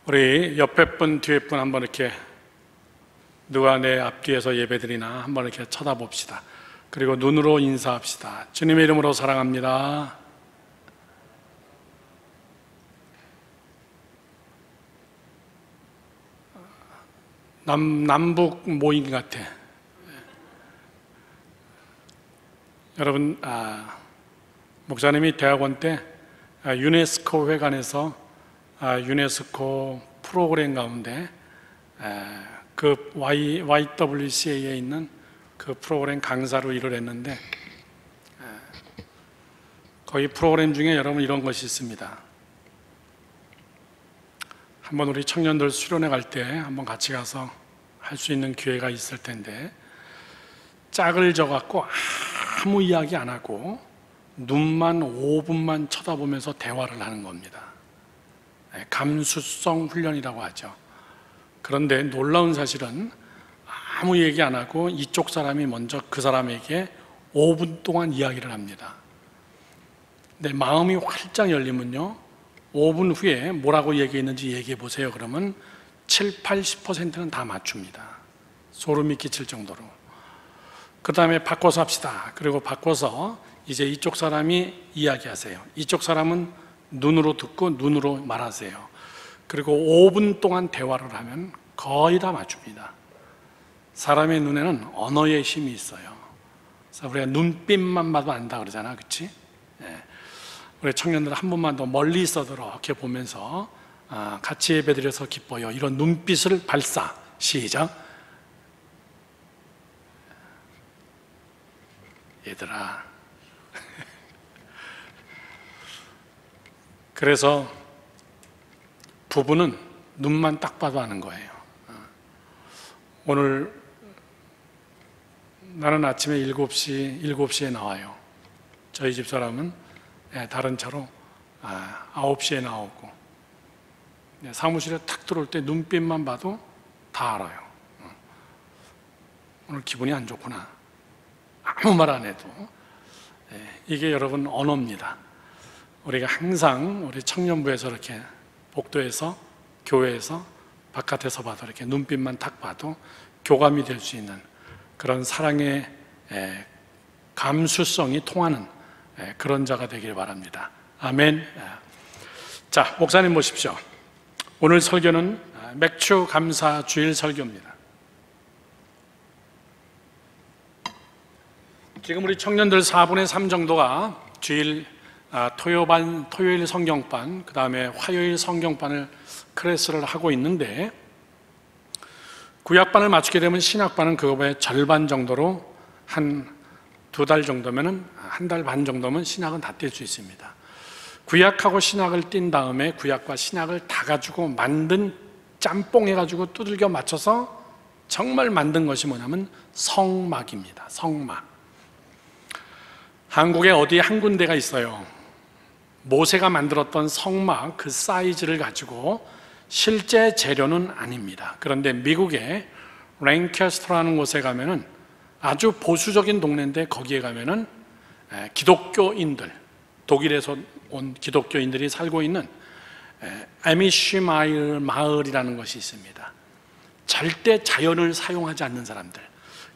우리 옆에 분, 뒤에 분 한번 이렇게 누가 내 앞뒤에서 예배드리나 한번 이렇게 쳐다봅시다. 그리고 눈으로 인사합시다. 주님의 이름으로 사랑합니다. 남북 모임 같아. 여러분, 목사님이 대학원 때 유네스코 회관에서 유네스코 프로그램 가운데 그 YWCA에 있는 그 프로그램 강사로 일을 했는데, 거기 프로그램 중에 여러분 이런 것이 있습니다. 한번 우리 청년들 수련회 갈 때 한번 같이 가서 할 수 있는 기회가 있을 텐데, 짝을 져갖고 아무 이야기 안 하고 눈만 5분만 쳐다보면서 대화를 하는 겁니다. 감수성 훈련이라고 하죠. 그런데 놀라운 사실은 아무 얘기 안 하고 이쪽 사람이 먼저 그 사람에게 5분 동안 이야기를 합니다. 근데 마음이 활짝 열리면요, 5분 후에 뭐라고 얘기했는지 얘기해 보세요. 그러면 7, 80%는 다 맞춥니다. 소름이 끼칠 정도로. 그 다음에 바꿔서 합시다. 그리고 바꿔서 이제 이쪽 사람이 이야기하세요. 이쪽 사람은 눈으로 듣고 눈으로 말하세요. 그리고 5분 동안 대화를 하면 거의 다 맞춥니다. 사람의 눈에는 언어의 힘이 있어요. 그래서 우리가 눈빛만 봐도 안다 그러잖아, 그렇지? 네. 우리 청년들 한 번만 더 멀리 있어도 이렇게 보면서 같이 예배드려서 기뻐요. 이런 눈빛을 발사. 시작. 얘들아. 그래서 부부는 눈만 딱 봐도 아는 거예요. 오늘 나는 아침에 7시에 나와요. 저희 집사람은 다른 차로 9시에 나오고, 사무실에 탁 들어올 때 눈빛만 봐도 다 알아요. 오늘 기분이 안 좋구나. 아무 말 안 해도. 이게 여러분 언어입니다. 우리가 항상 우리 청년부에서 이렇게 복도에서, 교회에서, 바깥에서 봐도 이렇게 눈빛만 딱 봐도 교감이 될 수 있는 그런 사랑의 감수성이 통하는 그런 자가 되길 바랍니다. 아멘. 자, 목사님 모십시오. 오늘 설교는 맥주 감사 주일 설교입니다. 지금 우리 청년들 4분의 3 정도가 주일 토요일 성경반, 그 다음에 화요일 성경반을 클래스를 하고 있는데, 구약반을 맞추게 되면 신약반은 그거보다 절반 정도로 한 2달 정도면은, 1달 반 정도면 신약은 다 뗄 수 있습니다. 구약하고 신약을 띈 다음에 구약과 신약을 다 가지고 만든, 짬뽕 해가지고 두들겨 맞춰서 정말 만든 것이 뭐냐면 성막입니다. 성막. 한국에 어디 한 군데가 있어요. 모세가 만들었던 성막 그 사이즈를 가지고, 실제 재료는 아닙니다. 그런데 미국의 랭캐스터라는 곳에 가면은, 아주 보수적인 동네인데 거기에 가면은 기독교인들, 독일에서 온 기독교인들이 살고 있는 아미쉬 마을이라는 것이 있습니다. 절대 자연을 사용하지 않는 사람들.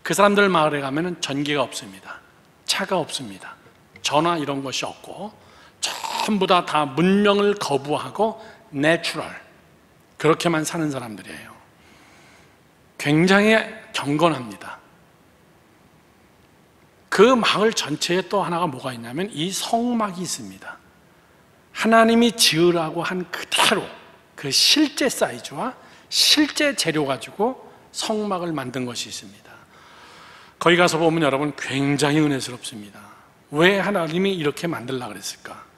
그 사람들 마을에 가면은 전기가 없습니다. 차가 없습니다. 전화 이런 것이 없고, 전부 다 문명을 거부하고 내추럴, 그렇게만 사는 사람들이에요. 굉장히 경건합니다. 그 마을 전체에 또 하나가 뭐가 있냐면 이 성막이 있습니다. 하나님이 지으라고 한 그대로 그 실제 사이즈와 실제 재료 가지고 성막을 만든 것이 있습니다. 거기 가서 보면 여러분 굉장히 은혜스럽습니다. 왜 하나님이 이렇게 만들려고 그랬을까?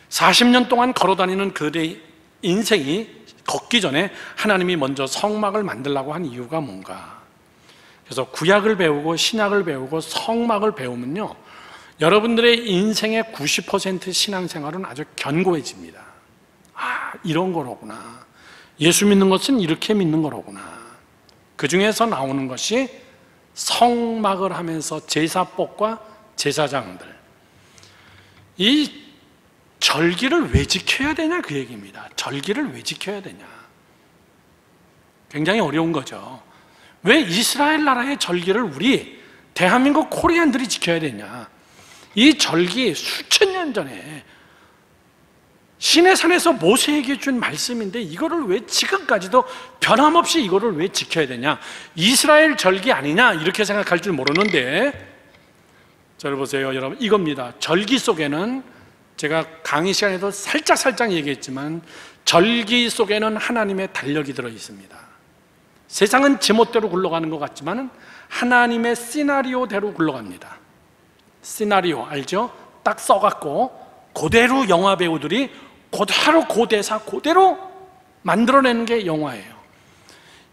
40년 동안 걸어다니는 그들의 인생이 걷기 전에 하나님이 먼저 성막을 만들려고 한 이유가 뭔가? 그래서 구약을 배우고 신약을 배우고 성막을 배우면요, 여러분들의 인생의 90% 신앙생활은 아주 견고해집니다. 이런 거로구나. 예수 믿는 것은 이렇게 믿는 거로구나. 그 중에서 나오는 것이 성막을 하면서 제사법과 제사장들, 이 절기를 왜 지켜야 되냐 그 얘기입니다. 절기를 왜 지켜야 되냐. 굉장히 어려운 거죠. 왜 이스라엘 나라의 절기를 우리 대한민국 코리안들이 지켜야 되냐. 이 절기 수천 년 전에 시내산에서 모세에게 준 말씀인데 이거를 왜 지금까지도 변함없이 이거를 왜 지켜야 되냐. 이스라엘 절기 아니냐 이렇게 생각할 줄 모르는데, 잘 보세요 여러분, 이겁니다. 절기 속에는, 제가 강의 시간에도 살짝 얘기했지만, 절기 속에는 하나님의 달력이 들어 있습니다. 세상은 제멋대로 굴러가는 것 같지만 하나님의 시나리오대로 굴러갑니다. 시나리오 알죠? 딱 써갖고 그대로 영화 배우들이 그대로 그 대사 그대로 만들어내는 게 영화예요.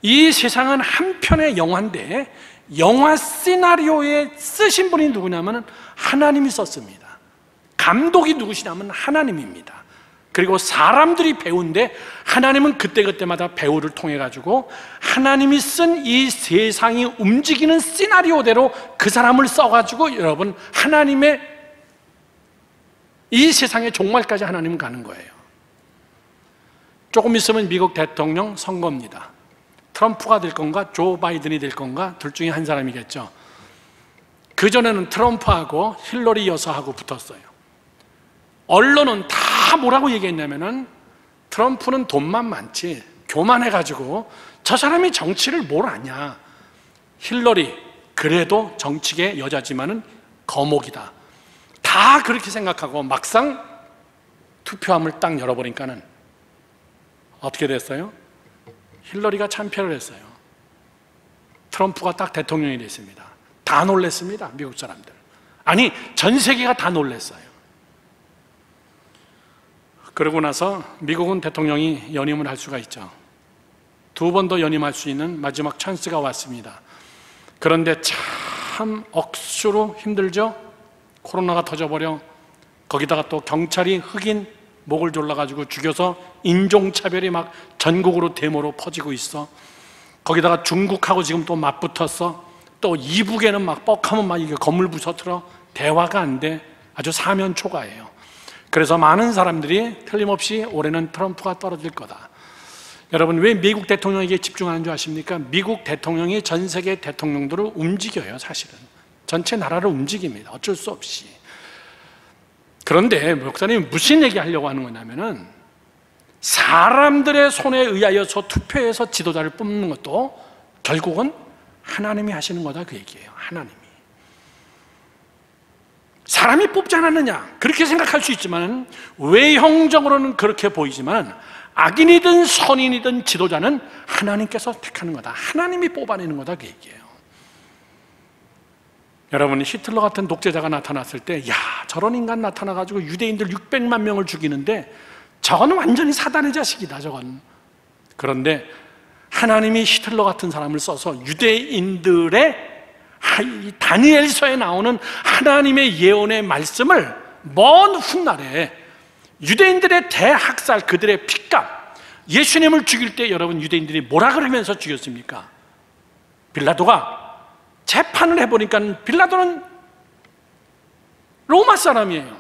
이 세상은 한 편의 영화인데 영화 시나리오에 쓰신 분이 누구냐면 하나님이 썼습니다. 감독이 누구시냐면 하나님입니다. 그리고 사람들이 배우인데 하나님은 그때그때마다 배우를 통해 가지고 하나님이 쓴 이 세상이 움직이는 시나리오대로 그 사람을 써가지고 여러분 하나님의 이 세상의 종말까지 하나님은 가는 거예요. 조금 있으면 미국 대통령 선거입니다. 트럼프가 될 건가 조 바이든이 될 건가 둘 중에 한 사람이겠죠. 그전에는 트럼프하고 힐러리 여사하고 붙었어요. 언론은 다 뭐라고 얘기했냐면은 트럼프는 돈만 많지 교만해가지고 저 사람이 정치를 뭘 아냐. 힐러리 그래도 정치계 여자지만은 거목이다. 다 그렇게 생각하고 막상 투표함을 딱 열어보니까는 어떻게 됐어요? 힐러리가 참패를 했어요. 트럼프가 딱 대통령이 됐습니다. 다 놀랬습니다. 미국 사람들. 아니 전 세계가 다 놀랬어요. 그러고 나서 미국은 대통령이 연임을 할 수가 있죠. 2번 더 연임할 수 있는 마지막 찬스가 왔습니다. 그런데 참 억수로 힘들죠. 코로나가 터져버려. 거기다가 또 경찰이 흑인 목을 졸라가지고 죽여서 인종차별이 막 전국으로 데모로 퍼지고 있어. 거기다가 중국하고 지금 또 맞붙었어. 또 이북에는 막 뻑하면 막 이게 건물 부서뜨려. 대화가 안 돼. 아주 사면초가예요. 그래서 많은 사람들이 틀림없이 올해는 트럼프가 떨어질 거다. 여러분 왜 미국 대통령에게 집중하는 줄 아십니까? 미국 대통령이 전 세계 대통령들을 움직여요. 사실은 전체 나라를 움직입니다. 어쩔 수 없이. 그런데 목사님이 무슨 얘기 하려고 하는 거냐면은 사람들의 손에 의하여서 투표해서 지도자를 뽑는 것도 결국은 하나님이 하시는 거다 그 얘기예요. 하나님이. 사람이 뽑지 않았느냐 그렇게 생각할 수 있지만 외형적으로는 그렇게 보이지만 악인이든 선인이든 지도자는 하나님께서 택하는 거다. 하나님이 뽑아내는 거다 그 얘기예요. 여러분 히틀러 같은 독재자가 나타났을 때 야 저런 인간 나타나가지고 유대인들 600만 명을 죽이는데 저건 완전히 사단의 자식이다 저건. 그런데 하나님이 히틀러 같은 사람을 써서 유대인들의 이 다니엘서에 나오는 하나님의 예언의 말씀을 먼 훗날에 유대인들의 대학살 그들의 핏값 예수님을 죽일 때 여러분 유대인들이 뭐라 그러면서 죽였습니까? 빌라도가 재판을 해보니까 빌라도는 로마 사람이에요.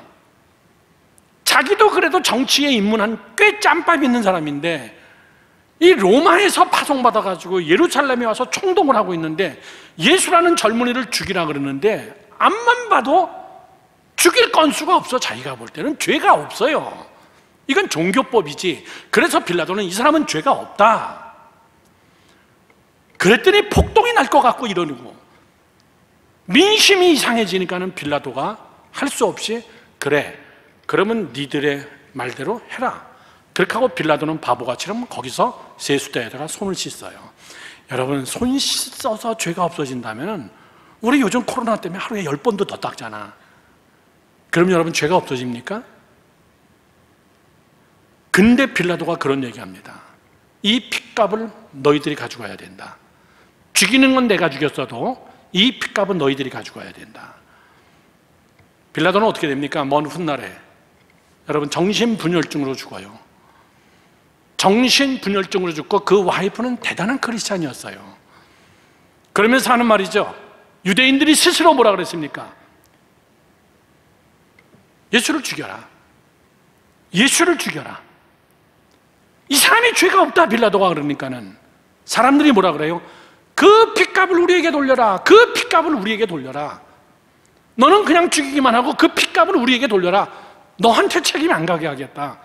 자기도 그래도 정치에 입문한 꽤 짬밥 있는 사람인데 이 로마에서 파송받아가지고 예루살렘에 와서 총동을 하고 있는데 예수라는 젊은이를 죽이라 그러는데 앞만 봐도 죽일 건수가 없어. 자기가 볼 때는 죄가 없어요. 이건 종교법이지. 그래서 빌라도는 이 사람은 죄가 없다. 그랬더니 폭동이 날 것 같고 이러고 민심이 이상해지니까는 빌라도가 할 수 없이 그래 그러면 니들의 말대로 해라. 그렇게 하고 빌라도는 바보같이 거기서 세수대에다가 손을 씻어요. 여러분 손 씻어서 죄가 없어진다면 우리 요즘 코로나 때문에 하루에 10번도 더 닦잖아. 그럼 여러분 죄가 없어집니까? 근데 빌라도가 그런 얘기합니다. 이 핏값을 너희들이 가져가야 된다. 죽이는 건 내가 죽였어도 이 핏값은 너희들이 가져가야 된다. 빌라도는 어떻게 됩니까? 먼 훗날에 여러분 정신분열증으로 죽어요. 정신분열증으로 죽고 그 와이프는 대단한 크리스찬이었어요. 그러면서 하는 말이죠. 유대인들이 스스로 뭐라 그랬습니까? 예수를 죽여라. 예수를 죽여라. 이 사람이 죄가 없다 빌라도가 그러니까는 사람들이 뭐라 그래요? 그 핏값을 우리에게 돌려라. 그 핏값을 우리에게 돌려라. 너는 그냥 죽이기만 하고 그 핏값을 우리에게 돌려라. 너한테 책임 안 가게 하겠다.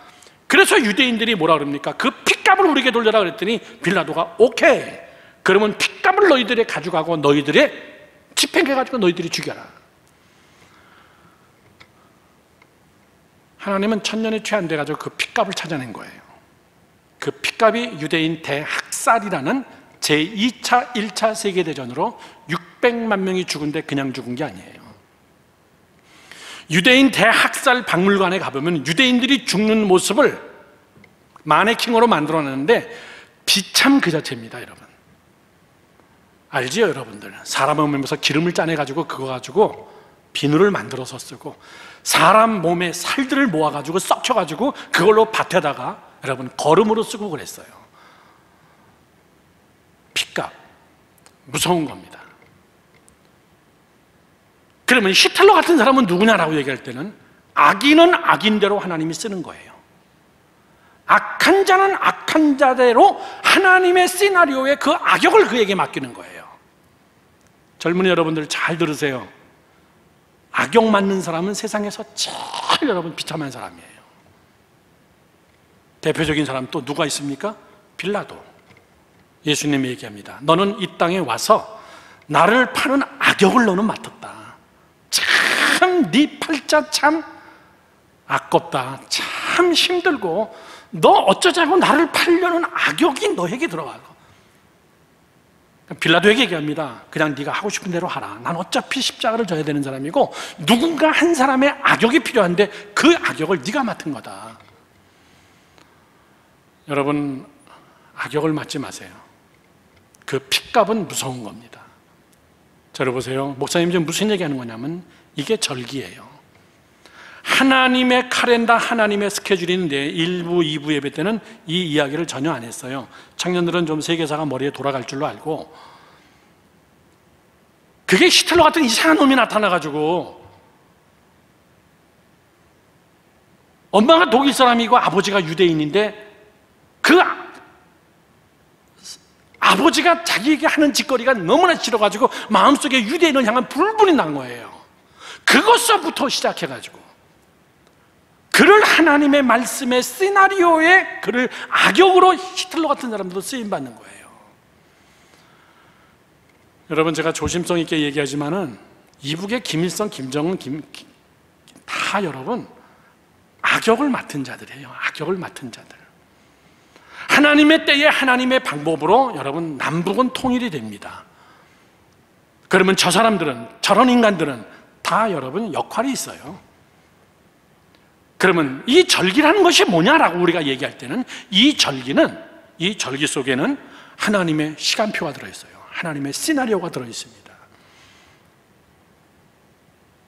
그래서 유대인들이 뭐라 그럽니까? 그 핏값을 우리에게 돌려라 그랬더니 빌라도가 오케이, 그러면 핏값을 너희들이 가져가고 너희들의 집행해가지고 너희들이 죽여라. 하나님은 천년의 죄 안 돼가지고 그 핏값을 찾아낸 거예요. 그 핏값이 유대인 대학살이라는 제2차, 1차 세계대전으로 600만 명이 죽은데 그냥 죽은 게 아니에요. 유대인 대학살 박물관에 가보면 유대인들이 죽는 모습을 마네킹으로 만들어놨는데 비참 그 자체입니다. 여러분 알지요? 여러분들 사람을 몸에서 기름을 짜내가지고 그거 가지고 비누를 만들어서 쓰고 사람 몸에 살들을 모아가지고 썩혀가지고 그걸로 밭에다가 여러분 거름으로 쓰고 그랬어요. 핏값 무서운 겁니다. 그러면 히틀러 같은 사람은 누구냐라고 얘기할 때는 악인은 악인대로 하나님이 쓰는 거예요. 악한 자는 악한 자대로 하나님의 시나리오에 그 악역을 그에게 맡기는 거예요. 젊은이 여러분들 잘 들으세요. 악역 맞는 사람은 세상에서 제일 여러분 비참한 사람이에요. 대표적인 사람 또 누가 있습니까? 빌라도. 예수님이 얘기합니다. 너는 이 땅에 와서 나를 파는 악역을 너는 맡았다. 참 네 팔자 참 아깝다. 참 힘들고 너 어쩌자고 나를 팔려는 악역이 너에게 들어가고. 빌라도에게 얘기합니다. 그냥 네가 하고 싶은 대로 하라. 난 어차피 십자가를 져야 되는 사람이고 누군가 한 사람의 악역이 필요한데 그 악역을 네가 맡은 거다. 여러분 악역을 맡지 마세요. 그 핏값은 무서운 겁니다. 자, 보세요. 목사님 지금 무슨 얘기하는 거냐면 이게 절기예요. 하나님의 카렌다, 하나님의 스케줄인데 1부, 2부 예배 때는 이 이야기를 전혀 안 했어요. 청년들은 좀 세계사가 머리에 돌아갈 줄로 알고 그게 히틀러 같은 이상한 놈이 나타나가지고 엄마가 독일 사람이고 아버지가 유대인인데 그 아버지가 자기에게 하는 짓거리가 너무나 싫어가지고 마음속에 유대인을 향한 불분이 난 거예요. 그것서부터 시작해가지고 그를 하나님의 말씀의 시나리오에 그를 악역으로 히틀러 같은 사람들도 쓰임받는 거예요. 여러분 제가 조심성 있게 얘기하지만은 이북의 김일성, 김정은, 다 여러분 악역을 맡은 자들이에요. 악역을 맡은 자들. 하나님의 때에 하나님의 방법으로 여러분 남북은 통일이 됩니다. 그러면 저 사람들은, 저런 인간들은 다 여러분 역할이 있어요. 그러면 이 절기라는 것이 뭐냐라고 우리가 얘기할 때는 이 절기 속에는 하나님의 시간표가 들어있어요. 하나님의 시나리오가 들어있습니다.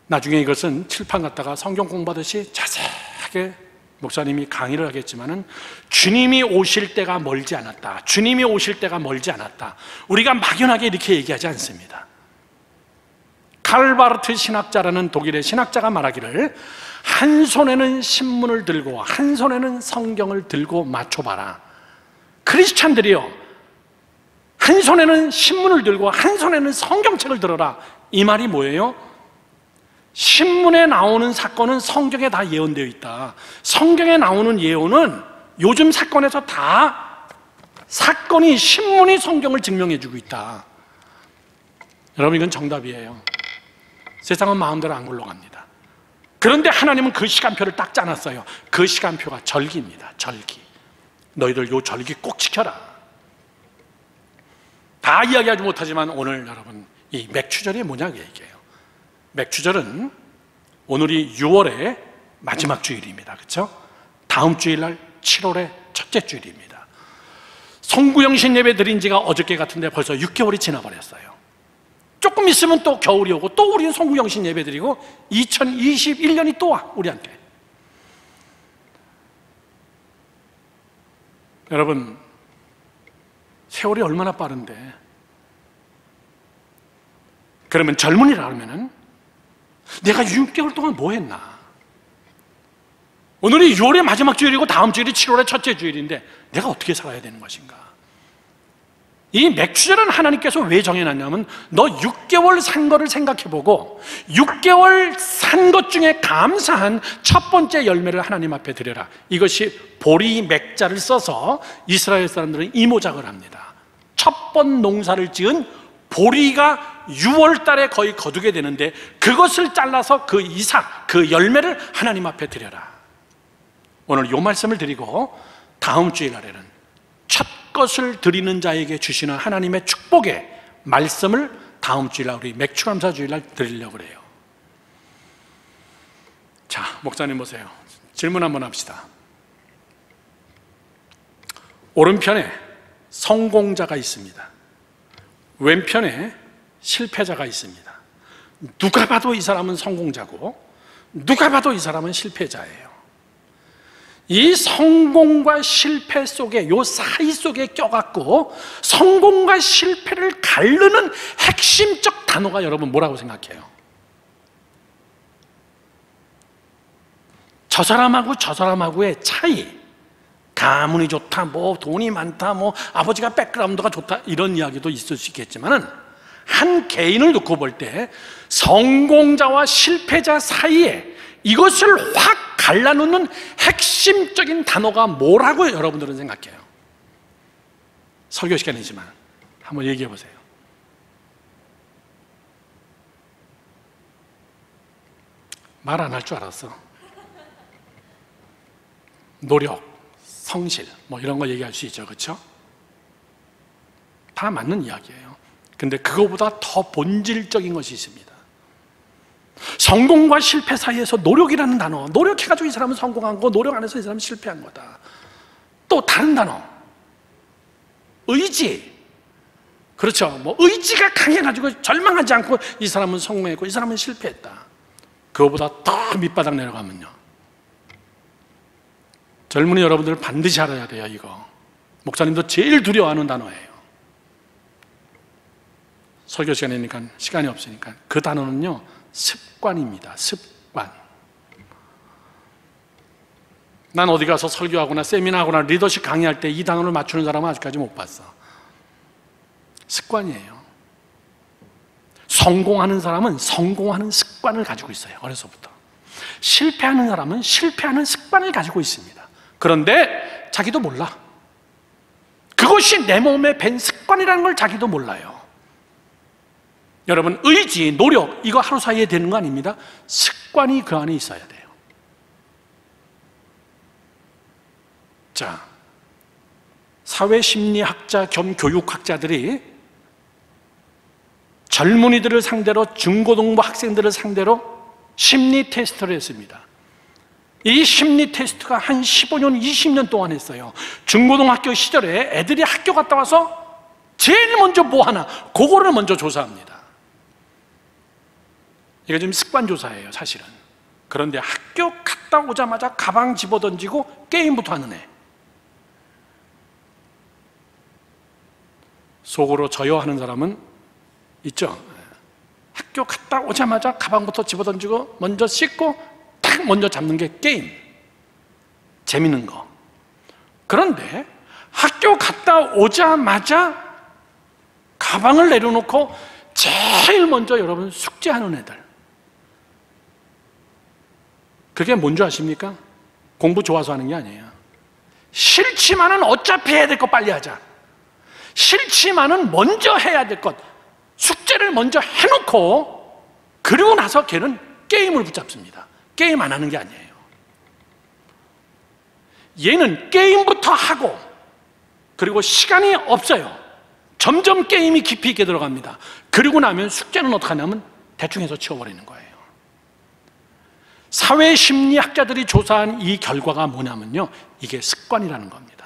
나중에 이것은 칠판 갖다가 성경 공부하듯이 자세하게 목사님이 강의를 하겠지만은 주님이 오실 때가 멀지 않았다. 주님이 오실 때가 멀지 않았다. 우리가 막연하게 이렇게 얘기하지 않습니다. 칼바르트 신학자라는 독일의 신학자가 말하기를 한 손에는 신문을 들고 한 손에는 성경을 들고 맞춰봐라. 크리스찬들이요, 한 손에는 신문을 들고 한 손에는 성경책을 들어라. 이 말이 뭐예요? 신문에 나오는 사건은 성경에 다 예언되어 있다. 성경에 나오는 예언은 요즘 사건에서 다 사건이, 신문이 성경을 증명해주고 있다. 여러분 이건 정답이에요. 세상은 마음대로 안 굴러갑니다. 그런데 하나님은 그 시간표를 딱 짜놨어요. 그 시간표가 절기입니다. 절기. 너희들 요 절기 꼭 지켜라. 다 이야기하지 못하지만 오늘 여러분 이 맥추절이 뭐냐 그 얘기예요. 맥추절은 오늘이 6월의 마지막 주일입니다. 그렇죠? 다음 주일날 7월의 첫째 주일입니다. 송구영신 예배 드린 지가 어저께 같은데 벌써 6개월이 지나버렸어요. 조금 있으면 또 겨울이 오고 또 우리는 송구영신 예배 드리고 2021년이 또 와 우리한테. 여러분 세월이 얼마나 빠른데. 그러면 젊은이라 하면은 내가 6개월 동안 뭐 했나? 오늘이 6월의 마지막 주일이고 다음 주일이 7월의 첫째 주일인데 내가 어떻게 살아야 되는 것인가? 이 맥주절은 하나님께서 왜 정해놨냐면 너 6개월 산 거를 생각해보고 6개월 산 것 중에 감사한 첫 번째 열매를 하나님 앞에 드려라. 이것이 보리 맥자를 써서 이스라엘 사람들은 이모작을 합니다. 첫 번 농사를 지은 보리가 6월 달에 거의 거두게 되는데 그것을 잘라서 그 이삭, 그 열매를 하나님 앞에 드려라. 오늘 이 말씀을 드리고 다음 주일날에는 첫 것을 드리는 자에게 주시는 하나님의 축복의 말씀을 다음 주일날 우리 맥주감사 주일날 드리려고 그래요. 자, 목사님 보세요. 질문 한번 합시다. 오른편에 성공자가 있습니다. 왼편에 실패자가 있습니다. 누가 봐도 이 사람은 성공자고 누가 봐도 이 사람은 실패자예요. 이 성공과 실패 속에 요 사이 속에 껴갖고 성공과 실패를 가르는 핵심적 단어가 여러분 뭐라고 생각해요? 저 사람하고 저 사람하고의 차이, 가문이 좋다, 뭐 돈이 많다, 뭐 아버지가 백그라운드가 좋다 이런 이야기도 있을 수 있겠지만은 한 개인을 놓고 볼 때 성공자와 실패자 사이에 이것을 확 갈라놓는 핵심적인 단어가 뭐라고 여러분들은 생각해요? 설교 시간이지만 한번 얘기해 보세요. 말 안 할 줄 알았어. 노력, 성실 뭐 이런 거 얘기할 수 있죠, 그렇죠? 다 맞는 이야기예요. 근데 그거보다 더 본질적인 것이 있습니다. 성공과 실패 사이에서 노력이라는 단어, 노력해가지고 이 사람은 성공한 거, 노력 안 해서 이 사람은 실패한 거다. 또 다른 단어, 의지. 그렇죠. 뭐 의지가 강해가지고 절망하지 않고 이 사람은 성공했고 이 사람은 실패했다. 그거보다 더 밑바닥 내려가면요, 젊은이 여러분들 반드시 알아야 돼요. 이거 목사님도 제일 두려워하는 단어예요. 설교 시간이니까 시간이 없으니까 그 단어는요, 습관입니다. 습관. 난 어디 가서 설교하거나 세미나하거나 리더십 강의할 때 이 단어를 맞추는 사람은 아직까지 못 봤어. 습관이에요. 성공하는 사람은 성공하는 습관을 가지고 있어요. 어려서부터. 실패하는 사람은 실패하는 습관을 가지고 있습니다. 그런데 자기도 몰라. 그것이 내 몸에 밴 습관이라는 걸 자기도 몰라요. 여러분, 의지, 노력 이거 하루 사이에 되는 거 아닙니다. 습관이 그 안에 있어야 돼요. 자, 사회심리학자 겸 교육학자들이 젊은이들을 상대로, 중고등부 학생들을 상대로 심리 테스트를 했습니다. 이 심리 테스트가 한 15년, 20년 동안 했어요. 중고등학교 시절에 애들이 학교 갔다 와서 제일 먼저 뭐 하나, 그거를 먼저 조사합니다. 이거 지금 습관 조사예요, 사실은. 그런데 학교 갔다 오자마자 가방 집어던지고 게임부터 하는 애, 속으로 저요 하는 사람은 있죠. 학교 갔다 오자마자 가방부터 집어던지고 먼저 씻고 딱 먼저 잡는 게 게임, 재밌는 거. 그런데 학교 갔다 오자마자 가방을 내려놓고 제일 먼저 여러분 숙제하는 애들, 그게 뭔지 아십니까? 공부 좋아서 하는 게 아니에요. 싫지만은 어차피 해야 될 거 빨리 하자. 싫지만은 먼저 해야 될 것, 숙제를 먼저 해놓고 그리고 나서 걔는 게임을 붙잡습니다. 게임 안 하는 게 아니에요. 얘는 게임부터 하고 그리고 시간이 없어요. 점점 게임이 깊이 있게 들어갑니다. 그리고 나면 숙제는 어떻게 하냐면 대충 해서 치워버리는 거예요. 사회심리학자들이 조사한 이 결과가 뭐냐면요, 이게 습관이라는 겁니다.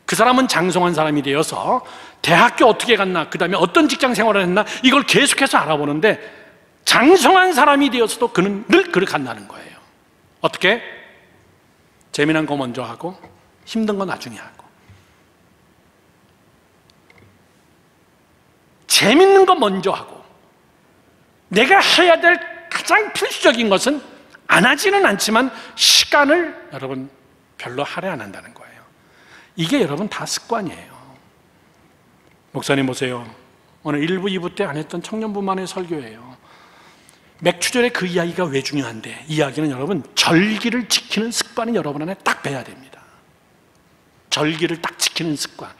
그 사람은 장성한 사람이 되어서 대학교 어떻게 갔나, 그 다음에 어떤 직장 생활을 했나, 이걸 계속해서 알아보는데 장성한 사람이 되어서도 그는 늘 그를 간다는 거예요. 어떻게? 재미난 거 먼저 하고 힘든 거 나중에 하고. 재밌는 거 먼저 하고 내가 해야 될 가장 필수적인 것은 안 하지는 않지만 시간을 여러분 별로 할애 안 한다는 거예요. 이게 여러분 다 습관이에요. 목사님 보세요. 오늘 1부, 2부 때 안 했던 청년부만의 설교예요. 맥추절에 그 이야기가 왜 중요한데, 이야기는 여러분 절기를 지키는 습관이 여러분 안에 딱 배야 됩니다. 절기를 딱 지키는 습관.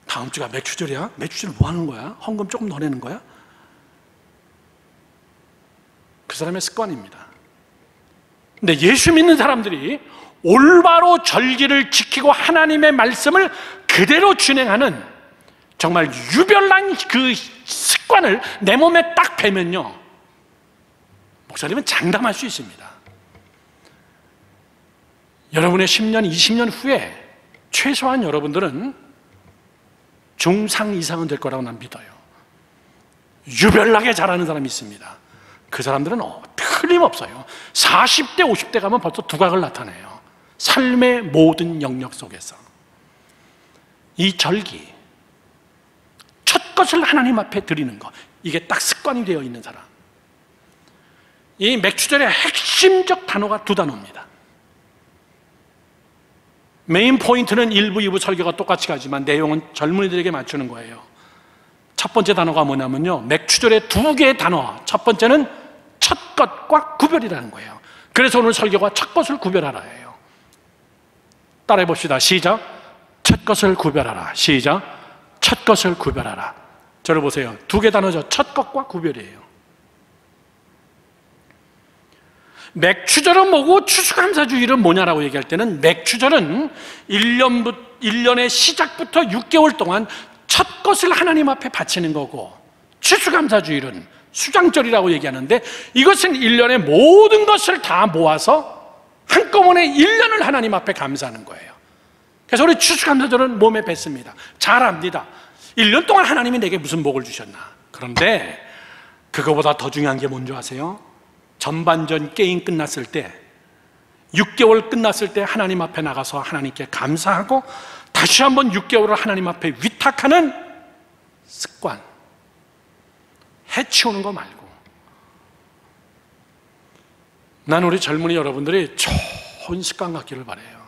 다음 주가 맥추절이야? 맥추절 뭐 하는 거야? 헌금 조금 더 내는 거야? 그 사람의 습관입니다. 근데 예수 믿는 사람들이 올바로 절기를 지키고 하나님의 말씀을 그대로 준행하는 정말 유별난 그 습관을 내 몸에 딱 배면요, 목사님은 장담할 수 있습니다. 여러분의 10년, 20년 후에 최소한 여러분들은 중상 이상은 될 거라고 난 믿어요. 유별나게 잘하는 사람이 있습니다. 그 사람들은 틀림없어요. 40대, 50대 가면 벌써 두각을 나타내요. 삶의 모든 영역 속에서. 이 절기, 첫 것을 하나님 앞에 드리는 것, 이게 딱 습관이 되어 있는 사람. 이 맥추절의 핵심적 단어가 두 단어입니다. 메인 포인트는 1부, 2부 설교가 똑같이 가지만 내용은 젊은이들에게 맞추는 거예요. 첫 번째 단어가 뭐냐면요, 맥추절의 두 개의 단어. 첫 번째는 첫 것과 구별이라는 거예요. 그래서 오늘 설교가 첫 것을 구별하라예요. 따라해 봅시다. 시작. 첫 것을 구별하라. 시작. 첫 것을 구별하라. 저를 보세요. 두 개 단어죠. 첫 것과 구별이에요. 맥추절은 뭐고 추수감사주일은 뭐냐라고 얘기할 때는, 맥추절은 1년의 시작부터 6개월 동안 첫 것을 하나님 앞에 바치는 거고, 추수감사주일은 수장절이라고 얘기하는데, 이것은 1년의 모든 것을 다 모아서 한꺼번에 1년을 하나님 앞에 감사하는 거예요. 그래서 우리 추수감사절은 몸에 뱉습니다. 잘 압니다. 1년 동안 하나님이 내게 무슨 복을 주셨나. 그런데 그거보다 더 중요한 게 뭔지 아세요? 전반전 게임 끝났을 때, 6개월 끝났을 때 하나님 앞에 나가서 하나님께 감사하고 다시 한번 6개월을 하나님 앞에 위탁하는 습관. 해치우는 거 말고. 난 우리 젊은이 여러분들이 좋은 습관 갖기를 바라요.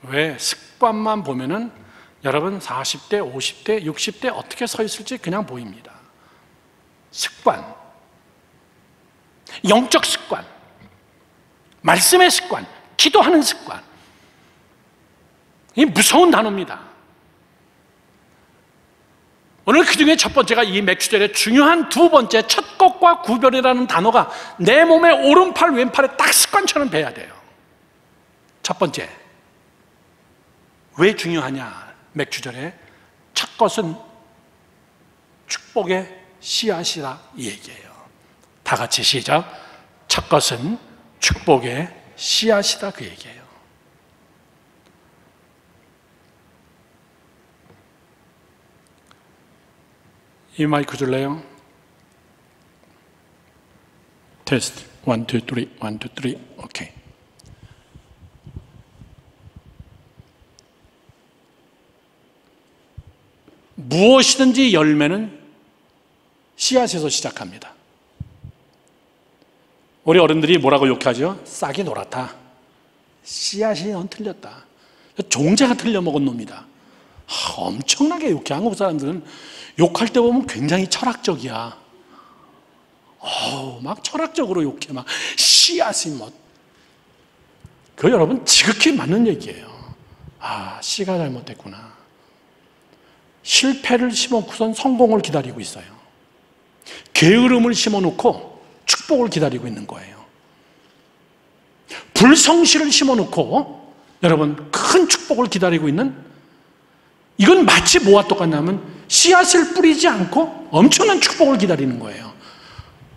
왜? 습관만 보면은 여러분 40대, 50대, 60대 어떻게 서 있을지 그냥 보입니다. 습관, 영적 습관, 말씀의 습관, 기도하는 습관. 이 무서운 단어입니다. 오늘 그 중에 첫 번째가 이 맥추절의 중요한 두 번째, 첫 것과 구별이라는 단어가 내 몸의 오른팔, 왼팔에 딱 습관처럼 배야 돼요. 첫 번째, 왜 중요하냐? 맥추절에 첫 것은 축복의 씨앗이라 이 얘기예요. 다 같이 시작. 첫 것은 축복의 씨앗이다, 그 얘기예요. 이 마이크 줄래요? 테스트 1, 2, 3, 1, 2, 3. 오케이. 무엇이든지 열매는 씨앗에서 시작합니다. 우리 어른들이 뭐라고 욕하죠? 싹이 노랗다. 씨앗이 넌 틀렸다. 종자가 틀려먹은 놈이다. 엄청나게 욕해. 한국 사람들은 욕할 때 보면 굉장히 철학적이야. 막 철학적으로 욕해. 막 씨앗이 뭐. 그거 여러분 지극히 맞는 얘기예요. 씨가 잘못됐구나. 실패를 심어놓고선 성공을 기다리고 있어요. 게으름을 심어놓고 축복을 기다리고 있는 거예요. 불성실을 심어놓고 여러분 큰 축복을 기다리고 있는, 이건 마치 뭐와 똑같냐면 씨앗을 뿌리지 않고 엄청난 축복을 기다리는 거예요.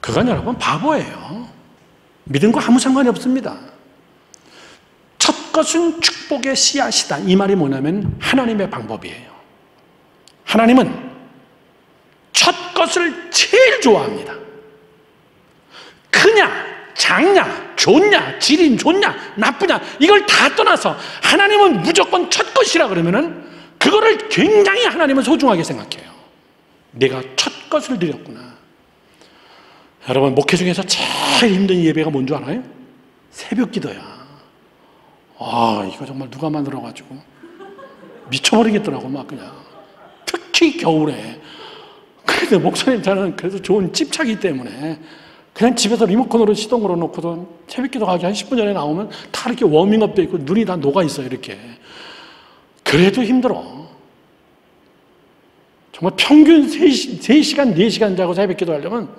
그건 여러분 바보예요. 믿음과 아무 상관이 없습니다. 첫 것은 축복의 씨앗이다. 이 말이 뭐냐면 하나님의 방법이에요. 하나님은 첫 것을 제일 좋아합니다. 크냐, 작냐, 좋냐, 질이 좋냐, 나쁘냐, 이걸 다 떠나서 하나님은 무조건 첫 것이라 그러면은 그거를 굉장히 하나님은 소중하게 생각해요. 내가 첫 것을 드렸구나. 여러분, 목회 중에서 제일 힘든 예배가 뭔 줄 알아요? 새벽 기도야. 이거 정말 누가 만들어가지고 미쳐버리겠더라고, 막 그냥. 특히 겨울에. 그래도 목사님, 저는 그래서 좋은 찝차기 때문에 그냥 집에서 리모컨으로 시동 걸어놓고도 새벽 기도 가기 한 10분 전에 나오면 다 이렇게 워밍업 돼 있고 눈이 다 녹아있어요, 이렇게. 그래도 힘들어. 정말 평균 3시간, 4시간 자고 새벽 기도 하려면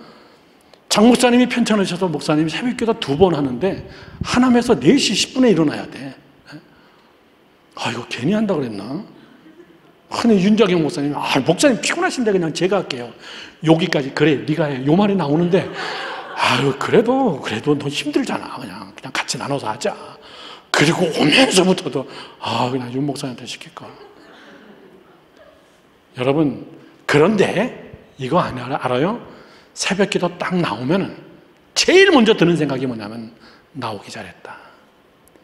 장 목사님이 편찮으셔서 목사님이 새벽 기도 2번 하는데 하남에서 4시 10분에 일어나야 돼. 이거 괜히 한다 그랬나? 근데 윤자경 목사님이 목사님 피곤하신데 그냥 제가 할게요. 여기까지. 그래, 네가 해. 요 말이 나오는데 그래도 너 힘들잖아. 그냥 같이 나눠서 하자. 그리고 오면서부터도 그냥 윤 목사님한테 시킬까. 여러분, 그런데 이거 알아요? 새벽 기도 딱 나오면은 제일 먼저 드는 생각이 뭐냐면 나오기 잘했다.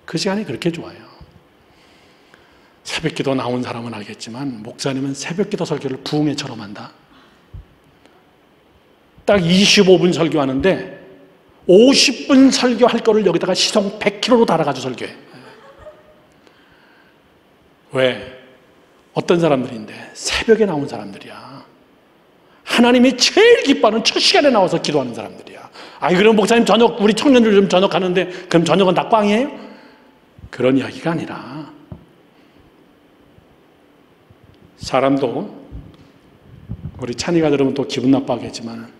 그 시간이 그렇게 좋아요. 새벽 기도 나온 사람은 알겠지만 목사님은 새벽 기도 설교를 부흥회처럼 한다. 딱 25분 설교하는데 50분 설교할 거를 여기다가 시속 100km로 달아가지고 설교해. 왜? 어떤 사람들인데? 새벽에 나온 사람들이야. 하나님이 제일 기뻐하는 첫 시간에 나와서 기도하는 사람들이야. 그럼 목사님 저녁, 우리 청년들 좀 저녁 하는데 그럼 저녁은 다 꽝이에요? 그런 이야기가 아니라 사람도, 우리 찬이가 들으면 또 기분 나빠하겠지만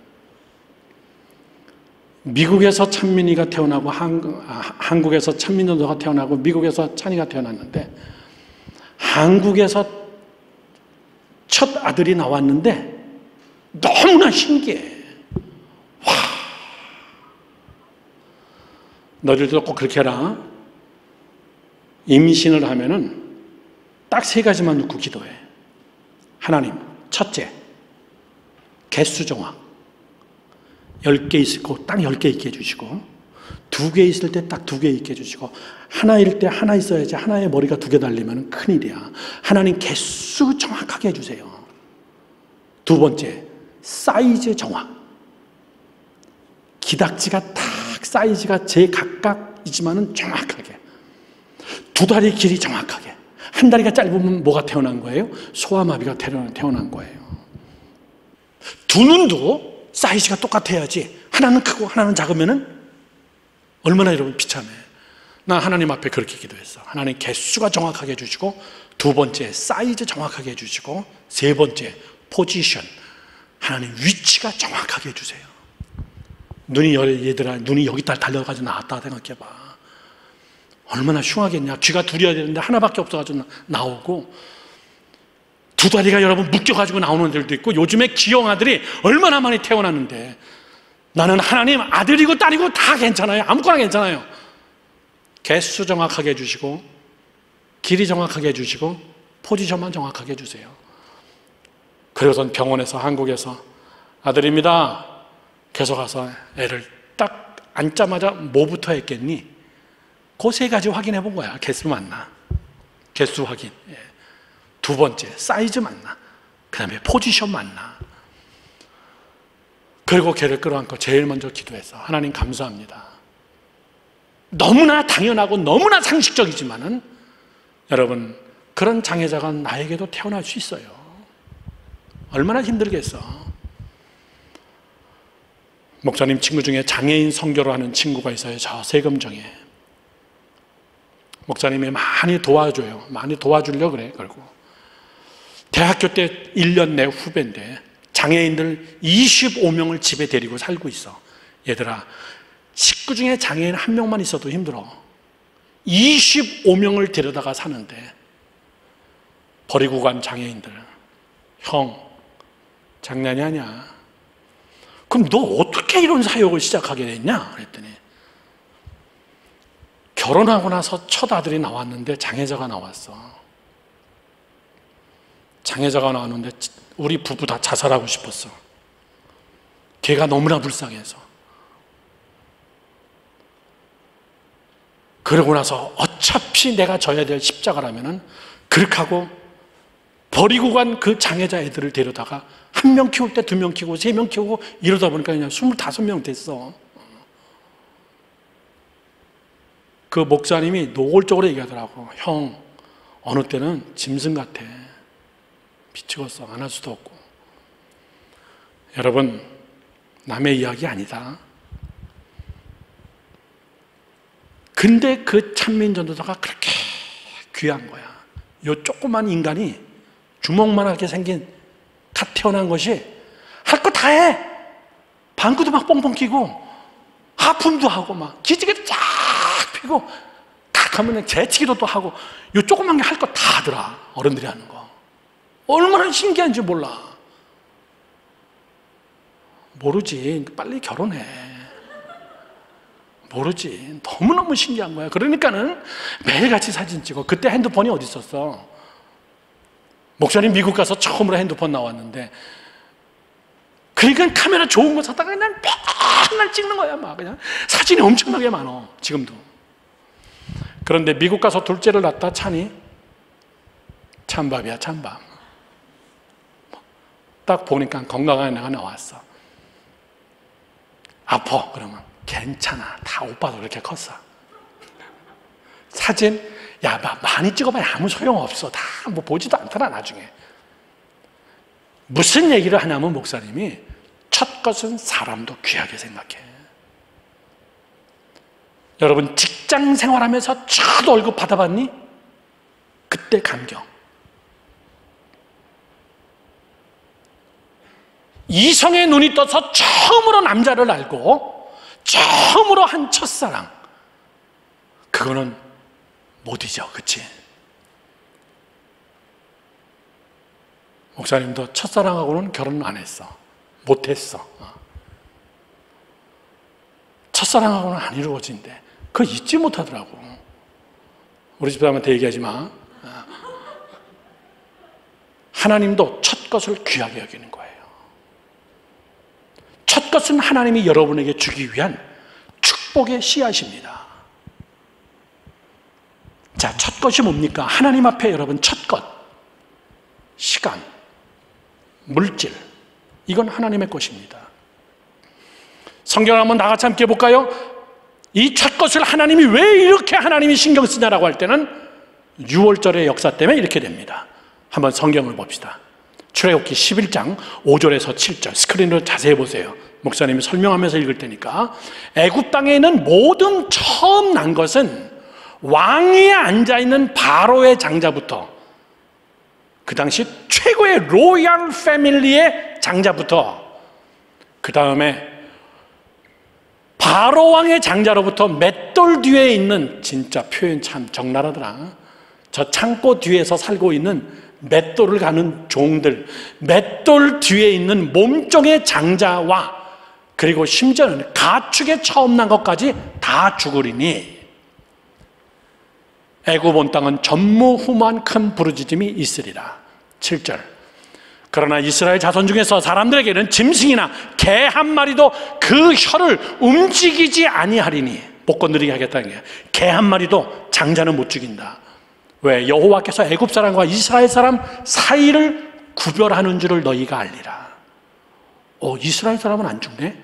미국에서 찬민이가 태어나고 한국에서 찬민이가 태어나고 미국에서 찬이가 태어났는데 한국에서 첫 아들이 나왔는데 너무나 신기해. 너희들도 꼭 그렇게 해라. 임신을 하면은 딱 3가지만 놓고 기도해. 하나님, 첫째, 개수 정확. 10개 있을 거 딱 10개 있게 해주시고, 2개 있을 때 딱 2개 있게 해주시고, 하나일 때 하나 있어야지. 하나에 머리가 2개 달리면 큰일이야. 하나님, 개수 정확하게 해주세요. 2번째, 사이즈 정확. 기닥지가 딱 사이즈가 제각각이지만은 정확하게. 2다리 길이 정확하게. 한 다리가 짧으면 뭐가 태어난 거예요? 소아마비가 태어난 거예요. 2눈도 사이즈가 똑같아야지. 하나는 크고 하나는 작으면은 얼마나 여러분 비참해. 나 하나님 앞에 그렇게 기도했어. 하나님, 개수가 정확하게 해주시고, 2번째 사이즈 정확하게 해주시고, 3번째 포지션, 하나님 위치가 정확하게 해주세요. 얘들아, 눈이 여기다 달려가지고 나왔다 생각해봐. 얼마나 흉하겠냐. 귀가 둘이어야 되는데 하나밖에 없어가지고 나오고, 2다리가 여러분 묶여가지고 나오는 애들도 있고, 요즘에 기형아들이 얼마나 많이 태어났는데, 나는 하나님 아들이고 딸이고 다 괜찮아요. 아무거나 괜찮아요. 개수 정확하게 해주시고, 길이 정확하게 해주시고, 포지션만 정확하게 해주세요. 그리고선 병원에서, 한국에서 아들입니다. 계속 가서 애를 딱 앉자마자 뭐부터 했겠니? 그 3가지 확인해 본 거야. 개수 맞나? 개수 확인. 2번째, 사이즈 맞나? 그 다음에 포지션 맞나? 그리고 걔를 끌어안고 제일 먼저 기도해서, 하나님 감사합니다. 너무나 당연하고 너무나 상식적이지만은 여러분, 그런 장애자가 나에게도 태어날 수 있어요. 얼마나 힘들겠어. 목사님 친구 중에 장애인 선교를 하는 친구가 있어요. 저 세금정에. 목사님이 많이 도와줘요. 많이 도와주려고 그래. 그리고 대학교 때 1년 내 후배인데 장애인들 25명을 집에 데리고 살고 있어. 얘들아, 식구 중에 장애인 1명만 있어도 힘들어. 25명을 데려다가 사는데 버리고 간 장애인들. 형, 장난이 아니야. 그럼 너 어떻게 이런 사역을 시작하게 됐냐? 그랬더니 결혼하고 나서 첫 아들이 나왔는데 장애자가 나왔어. 장애자가 나왔는데 우리 부부 다 자살하고 싶었어. 걔가 너무나 불쌍해서. 그러고 나서 어차피 내가 져야 될 십자가라면은 그렇게 하고 버리고 간 그 장애자 애들을 데려다가 한 명 키울 때 2명 키우고 3명 키우고 이러다 보니까 그냥 25명 됐어. 그 목사님이 노골적으로 얘기하더라고. 형, 어느 때는 짐승 같아. 미치겠어. 안 할 수도 없고. 여러분, 남의 이야기 아니다. 근데 그 찬민전도사가 그렇게 귀한 거야. 요 조그만 인간이 주먹만하게 생긴 갓 태어난 것이 할 거 다 해. 방구도 막 뻥뻥 끼고 하품도 하고 막 기지개도 쫙 피고 딱 하면 재치기도 또 하고 요 조그만 게 할 거 다 하더라. 어른들이 하는 거. 얼마나 신기한지 몰라. 모르지. 빨리 결혼해. 모르지. 너무너무 신기한 거야. 그러니까는 매일같이 사진 찍어. 그때 핸드폰이 어디 있었어? 목사님 미국 가서 처음으로 핸드폰 나왔는데, 그러니까 카메라 좋은 거 샀다가 그냥 맨날 찍는 거야. 막 그냥 사진이 엄청나게 많어. 지금도. 그런데 미국 가서 둘째를 낳다 차니 찬밥이야. 찬밥. 딱 보니까 건강한 애가 나왔어. 아파. 그러면 괜찮아. 다 오빠도 그렇게 컸어. 사진, 야, 많이 찍어봐야 아무 소용없어. 다 뭐 보지도 않더라, 나중에. 무슨 얘기를 하냐면 목사님이 첫 것은 사람도 귀하게 생각해. 여러분, 직장 생활하면서 첫 월급 받아봤니? 그때 감격. 이성의 눈이 떠서 처음으로 남자를 알고 처음으로 한 첫사랑, 그거는 못 잊어. 그치? 목사님도 첫사랑하고는 결혼 안 했어. 못했어. 첫사랑하고는 안 이루어진대. 그거 잊지 못하더라고. 우리 집사람한테 얘기하지 마. 하나님도 첫 것을 귀하게 여기는 거예요. 첫 것은 하나님이 여러분에게 주기 위한 축복의 씨앗입니다. 자, 첫 것이 뭡니까? 하나님 앞에 여러분 첫 것, 시간, 물질, 이건 하나님의 것입니다. 성경을 한번 나같이 함께 볼까요? 이 첫 것을 하나님이 왜 이렇게 하나님이 신경 쓰냐라고 할 때는 6월절의 역사 때문에 이렇게 됩니다. 한번 성경을 봅시다. 출애굽기 11장 5절에서 7절 스크린으로 자세히 보세요. 목사님이 설명하면서 읽을 테니까. 애굽 땅에 있는 모든 처음 난 것은 왕위에 앉아있는 바로의 장자부터, 그 당시 최고의 로얄 패밀리의 장자부터, 그 다음에 바로 왕의 장자로부터 맷돌 뒤에 있는, 진짜 표현 참 적나라하더라. 저 창고 뒤에서 살고 있는 맷돌을 가는 종들, 맷돌 뒤에 있는 몸종의 장자와, 그리고 심지어는 가축에 처음 난 것까지 다 죽으리니 애굽 온 땅은 전무후무한 큰 부르짖음이 있으리라. 7절. 그러나 이스라엘 자손 중에서 사람들에게는 짐승이나 개 한 마리도 그 혀를 움직이지 아니하리니, 못 건드리게 하겠다는 거야. 개 한 마리도 장자는 못 죽인다. 왜? 여호와께서 애굽 사람과 이스라엘 사람 사이를 구별하는 줄을 너희가 알리라. 이스라엘 사람은 안 죽네?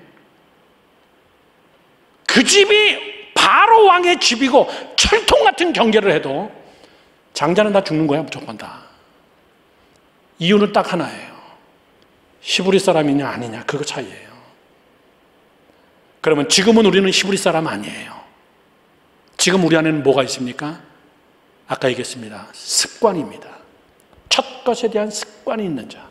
그 집이 바로 왕의 집이고 철통 같은 경계를 해도 장자는 다 죽는 거야. 무조건 다. 이유는 딱 하나예요. 히브리 사람이냐 아니냐, 그거 차이예요. 그러면 지금은 우리는 히브리 사람 아니에요. 지금 우리 안에는 뭐가 있습니까? 아까 얘기했습니다. 습관입니다. 첫 것에 대한 습관이 있는 자,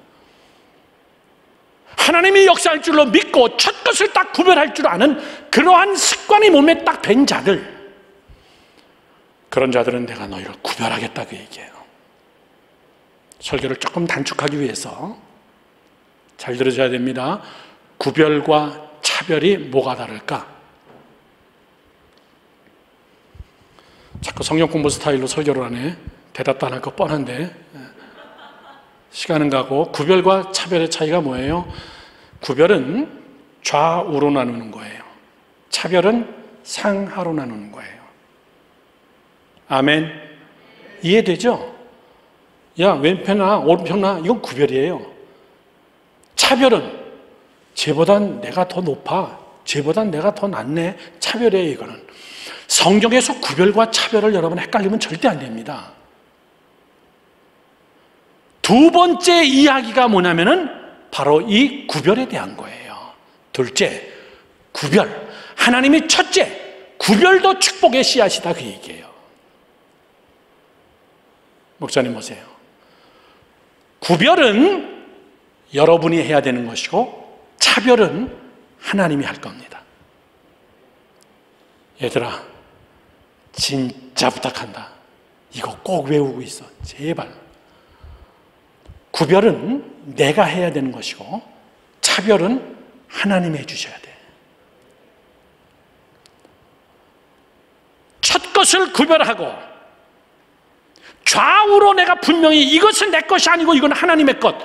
하나님이 역사할 줄로 믿고 첫 것을 딱 구별할 줄 아는 그러한 습관이 몸에 딱 밴 자들, 그런 자들은 내가 너희를 구별하겠다고 얘기해요. 설교를 조금 단축하기 위해서 잘 들으셔야 됩니다. 구별과 차별이 뭐가 다를까? 자꾸 성경 공부 스타일로 설교를 하네. 대답도 안 할 거 뻔한데 시간은 가고. 구별과 차별의 차이가 뭐예요? 구별은 좌우로 나누는 거예요. 차별은 상하로 나누는 거예요. 아멘. 이해되죠? 야, 왼편아, 오른편아, 이건 구별이에요. 차별은 쟤보단 내가 더 높아, 쟤보단 내가 더 낫네, 차별이에요. 이거는 성경에서 구별과 차별을 여러분 헷갈리면 절대 안 됩니다. 두 번째 이야기가 뭐냐면은 바로 이 구별에 대한 거예요. 둘째, 구별. 하나님이 첫째, 구별도 축복의 씨앗이다, 그 얘기예요. 목사님 보세요. 구별은 여러분이 해야 되는 것이고 차별은 하나님이 할 겁니다. 얘들아, 진짜 부탁한다. 이거 꼭 외우고 있어. 제발. 구별은 내가 해야 되는 것이고 차별은 하나님이 해주셔야 돼. 첫 것을 구별하고 좌우로 내가 분명히 이것은 내 것이 아니고 이건 하나님의 것,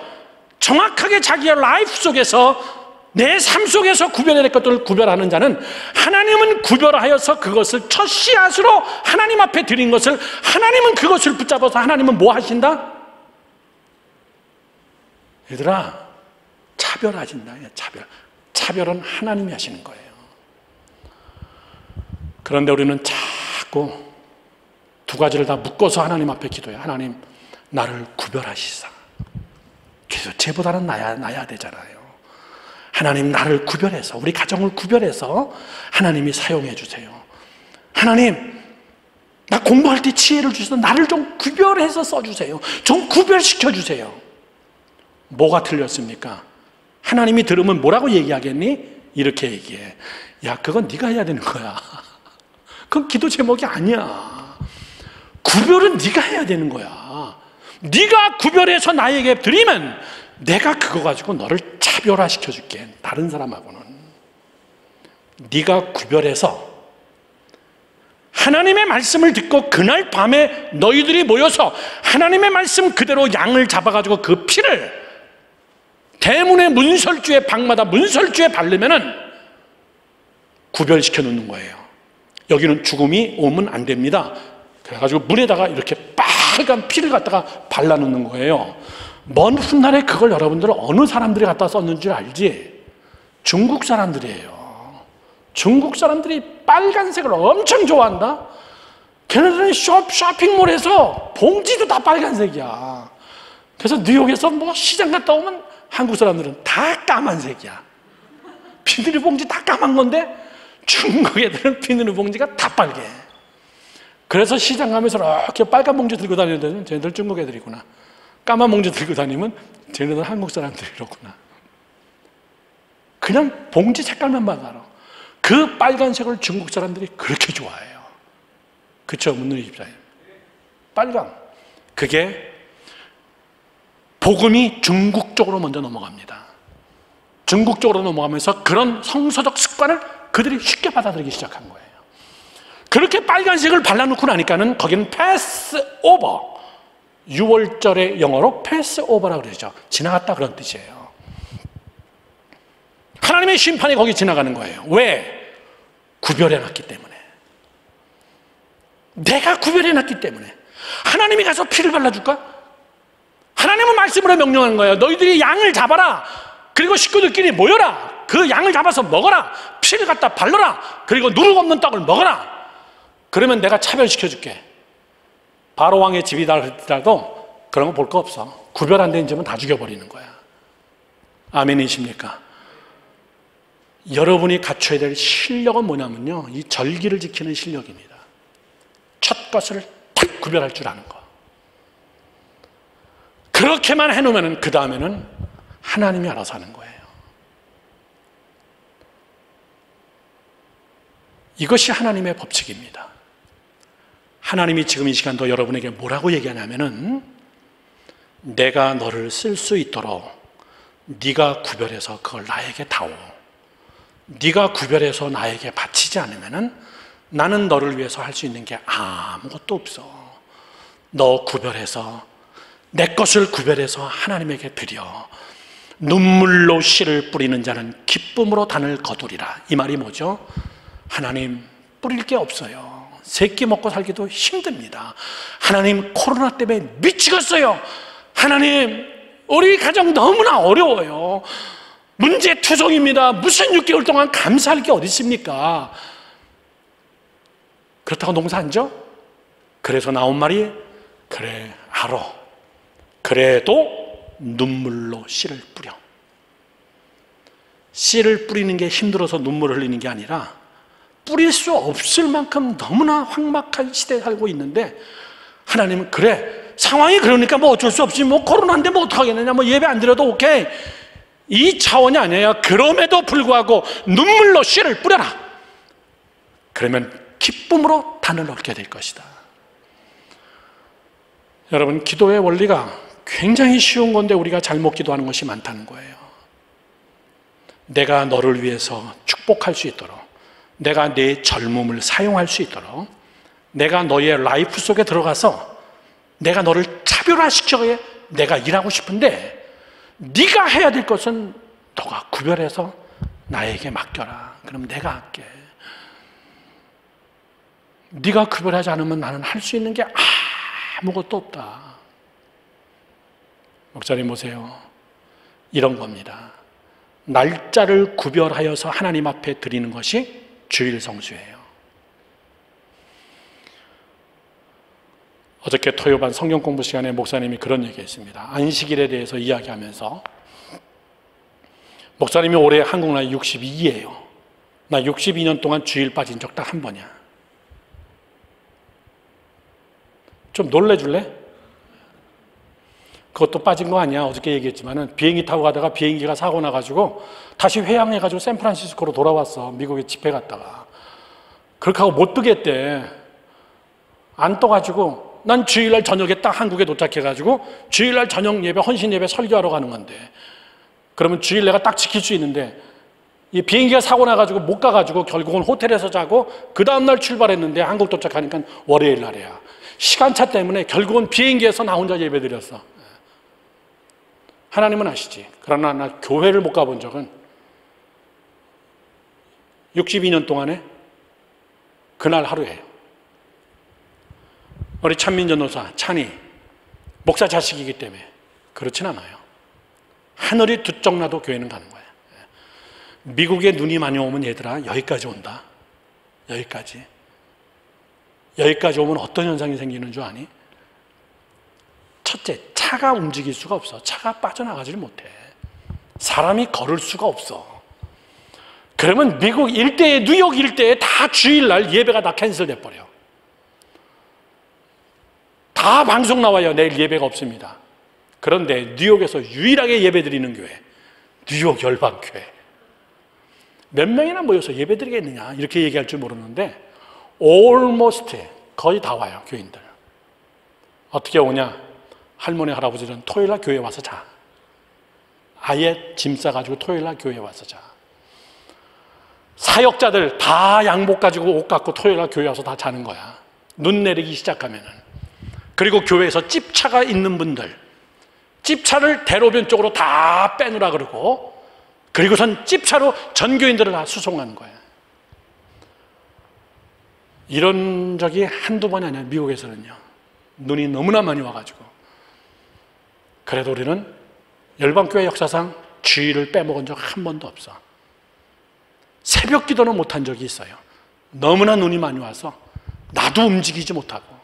정확하게 자기의 라이프 속에서 내 삶 속에서 구별해야 될 것들을 구별하는 자는 하나님은 구별하여서 그것을 첫 씨앗으로 하나님 앞에 드린 것을 하나님은 그것을 붙잡아서 하나님은 뭐 하신다? 얘들아, 차별하신다. 차별은 하나님이 하시는 거예요. 그런데 우리는 자꾸 두 가지를 다 묶어서 하나님 앞에 기도해요. 하나님, 나를 구별하시사. 그래서 쟤보다는 나야 되잖아요. 하나님, 나를 구별해서, 우리 가정을 구별해서 하나님이 사용해 주세요. 하나님, 나 공부할 때 지혜를 주셔서 나를 좀 구별해서 써주세요. 좀 구별시켜 주세요. 뭐가 틀렸습니까? 하나님이 들으면 뭐라고 얘기하겠니? 이렇게 얘기해. 야, 그건 네가 해야 되는 거야. 그건 기도 제목이 아니야. 구별은 네가 해야 되는 거야. 네가 구별해서 나에게 드리면 내가 그거 가지고 너를 차별화시켜 줄게. 다른 사람하고는. 네가 구별해서 하나님의 말씀을 듣고 그날 밤에 너희들이 모여서 하나님의 말씀 그대로 양을 잡아가지고 그 피를 대문의 문설주의 방마다 문설주에 바르면은 구별시켜 놓는 거예요. 여기는 죽음이 오면 안 됩니다. 그래가지고 문에다가 이렇게 빨간 피를 갖다가 발라놓는 거예요. 먼 훗날에 그걸 여러분들 어느 사람들이 갖다 썼는 줄 알지? 중국 사람들이에요. 중국 사람들이 빨간색을 엄청 좋아한다. 걔네들은 쇼핑몰에서 봉지도 다 빨간색이야. 그래서 뉴욕에서 뭐 시장 갔다 오면 한국 사람들은 다 까만색이야. 비닐봉지 다 까만 건데 중국 애들은 비닐봉지가 다 빨개. 그래서 시장 가면서 이렇게 빨간 봉지 들고 다니는 쟤네들 중국 애들이구나. 까만 봉지 들고 다니면 쟤네들 한국 사람들이로구나. 그냥 봉지 색깔만 봐도 알아. 그 빨간색을 중국 사람들이 그렇게 좋아해요. 그쵸, 문누리 집사님? 빨강. 그게 복음이 중국 쪽으로 먼저 넘어갑니다. 중국 쪽으로 넘어가면서 그런 성서적 습관을 그들이 쉽게 받아들이기 시작한 거예요. 그렇게 빨간색을 발라놓고 나니까는 거기는 패스오버, 6월절의 영어로 패스오버라고 그러죠. 지나갔다 그런 뜻이에요. 하나님의 심판이 거기 지나가는 거예요. 왜? 구별해놨기 때문에. 내가 구별해놨기 때문에. 하나님이 가서 피를 발라줄까? 하나님은 말씀으로 명령하는 거예요. 너희들이 양을 잡아라. 그리고 식구들끼리 모여라. 그 양을 잡아서 먹어라. 피를 갖다 발라라. 그리고 누룩 없는 떡을 먹어라. 그러면 내가 차별시켜줄게. 바로 왕의 집이다 할지라도 그런 거 볼 거 없어. 구별 안 된 집은 다 죽여버리는 거야. 아멘이십니까? 여러분이 갖춰야 될 실력은 뭐냐면요, 이 절기를 지키는 실력입니다. 첫 것을 딱 구별할 줄 아는 거. 그렇게만 해놓으면 그 다음에는 하나님이 알아서 하는 거예요. 이것이 하나님의 법칙입니다. 하나님이 지금 이 시간도 여러분에게 뭐라고 얘기하냐면은 내가 너를 쓸 수 있도록 네가 구별해서 그걸 나에게 다오. 네가 구별해서 나에게 바치지 않으면은 나는 너를 위해서 할 수 있는 게 아무것도 없어. 너 구별해서 내 것을 구별해서 하나님에게 드려. 눈물로 씨를 뿌리는 자는 기쁨으로 단을 거두리라. 이 말이 뭐죠? 하나님, 뿌릴 게 없어요. 세 끼 먹고 살기도 힘듭니다. 하나님, 코로나 때문에 미치겠어요. 하나님, 우리 가정 너무나 어려워요. 문제투성입니다. 무슨 6개월 동안 감사할 게 어디 있습니까? 그렇다고 농사 안 져? 그래서 나온 말이, 그래 알아. 그래도 눈물로 씨를 뿌려. 씨를 뿌리는 게 힘들어서 눈물을 흘리는 게 아니라 뿌릴 수 없을 만큼 너무나 황막한 시대에 살고 있는데, 하나님은 그래, 상황이 그러니까 뭐 어쩔 수 없지, 뭐 코로나인데 뭐 어떡하겠느냐, 뭐 예배 안 드려도 오케이, 이 차원이 아니에요. 그럼에도 불구하고 눈물로 씨를 뿌려라. 그러면 기쁨으로 단을 얻게 될 것이다. 여러분, 기도의 원리가 굉장히 쉬운 건데 우리가 잘못 기도하는 것이 많다는 거예요. 내가 너를 위해서 축복할 수 있도록, 내가 내 젊음을 사용할 수 있도록, 내가 너의 라이프 속에 들어가서 내가 너를 차별화시켜 내가 일하고 싶은데, 네가 해야 될 것은 너가 구별해서 나에게 맡겨라. 그럼 내가 할게. 네가 구별하지 않으면 나는 할 수 있는 게 아무것도 없다. 목사님 보세요. 이런 겁니다. 날짜를 구별하여서 하나님 앞에 드리는 것이 주일 성수예요. 어저께 토요반 성경 공부 시간에 목사님이 그런 얘기했습니다. 안식일에 대해서 이야기하면서, 목사님이 올해 한국 나이 62예요. 나 62년 동안 주일 빠진 적 딱 한 번이야. 좀 놀래줄래? 그것도 빠진 거 아니야. 어저께 얘기했지만은 비행기 타고 가다가 비행기가 사고 나가지고 다시 회항해가지고 샌프란시스코로 돌아왔어. 미국에 집회 갔다가. 그렇게 하고 못 뜨겠대. 안 떠가지고 난 주일날 저녁에 딱 한국에 도착해가지고 주일날 저녁 예배, 헌신 예배 설교하러 가는 건데, 그러면 주일 내가 딱 지킬 수 있는데, 이 비행기가 사고 나가지고 못 가가지고 결국은 호텔에서 자고 그 다음날 출발했는데 한국 도착하니까 월요일 날이야. 시간차 때문에 결국은 비행기에서 나 혼자 예배 드렸어. 하나님은 아시지. 그러나 나 교회를 못 가본 적은 62년 동안에 그날 하루예요. 우리 찬민 전도사, 찬이 목사 자식이기 때문에 그렇진 않아요. 하늘이 두쪽 나도 교회는 가는 거야. 미국에 눈이 많이 오면 얘들아 여기까지 온다. 여기까지 오면 어떤 현상이 생기는 줄 아니? 첫째, 차가 움직일 수가 없어. 차가 빠져나가지를 못해. 사람이 걸을 수가 없어. 그러면 미국 일대에, 뉴욕 일대에 다 주일날 예배가 다 캔슬돼 버려. 다 방송 나와요. 내일 예배가 없습니다. 그런데 뉴욕에서 유일하게 예배 드리는 교회, 뉴욕 열방교회. 몇 명이나 모여서 예배 드리겠느냐 이렇게 얘기할 줄 모르는데 almost 거의 다 와요. 교인들. 어떻게 오냐? 할머니 할아버지는 토요일날 교회에 와서 자. 아예 짐 싸가지고 토요일날 교회에 와서 자. 사역자들 다 양복 가지고 옷 갖고 토요일날 교회 와서 다 자는 거야. 눈 내리기 시작하면은. 그리고 교회에서 찝차가 있는 분들, 찝차를 대로변 쪽으로 다 빼놓으라 그러고, 그리고선 찝차로 전교인들을 다 수송하는 거야. 이런 적이 한두 번이 아니야. 미국에서는요. 눈이 너무나 많이 와가지고. 그래도 우리는 열방교회 역사상 주일을 빼먹은 적 한 번도 없어. 새벽 기도는 못한 적이 있어요. 너무나 눈이 많이 와서 나도 움직이지 못하고.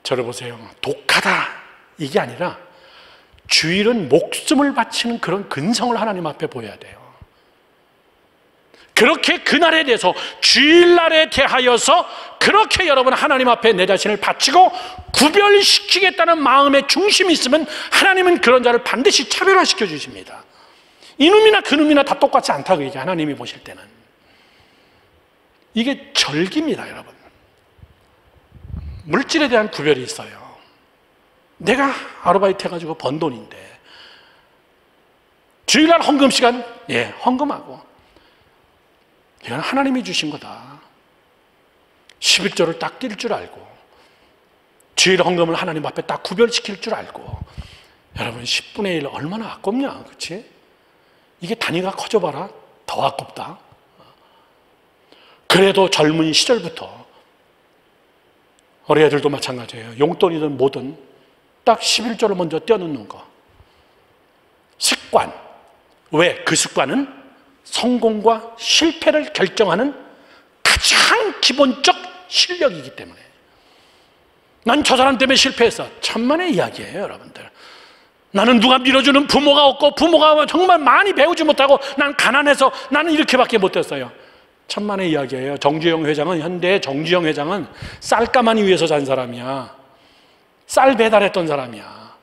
저를 보세요. 독하다 이게 아니라 주일은 목숨을 바치는 그런 근성을 하나님 앞에 보여야 돼요. 그렇게 그날에 대해서, 주일날에 대하여서 그렇게 여러분 하나님 앞에 내 자신을 바치고 구별시키겠다는 마음의 중심이 있으면 하나님은 그런 자를 반드시 차별화시켜 주십니다. 이놈이나 그놈이나 다 똑같지 않다고 얘기, 하나님이 보실 때는. 이게 절기입니다, 여러분. 물질에 대한 구별이 있어요. 내가 아르바이트 해가지고 번 돈인데 주일날 헌금 시간, 헌금하고. 이건 하나님이 주신 거다. 11조를 딱 뛸 줄 알고, 주일 헌금을 하나님 앞에 딱 구별시킬 줄 알고. 여러분 10분의 1 얼마나 아깝냐, 그렇지? 이게 단위가 커져봐라 더 아깝다. 그래도 젊은 시절부터, 우리 애들도 마찬가지예요. 용돈이든 뭐든 딱 11조를 먼저 떼어놓는 거. 습관. 왜? 그 습관은 성공과 실패를 결정하는 가장 기본적 실력이기 때문에. 난 저 사람 때문에 실패했어. 천만의 이야기예요, 여러분들. 나는 누가 밀어주는 부모가 없고, 부모가 정말 많이 배우지 못하고, 난 가난해서 나는 이렇게밖에 못했어요. 천만의 이야기예요. 정주영 회장은, 현대의 정주영 회장은 쌀가마니 위에서 산 사람이야. 쌀 배달했던 사람이야.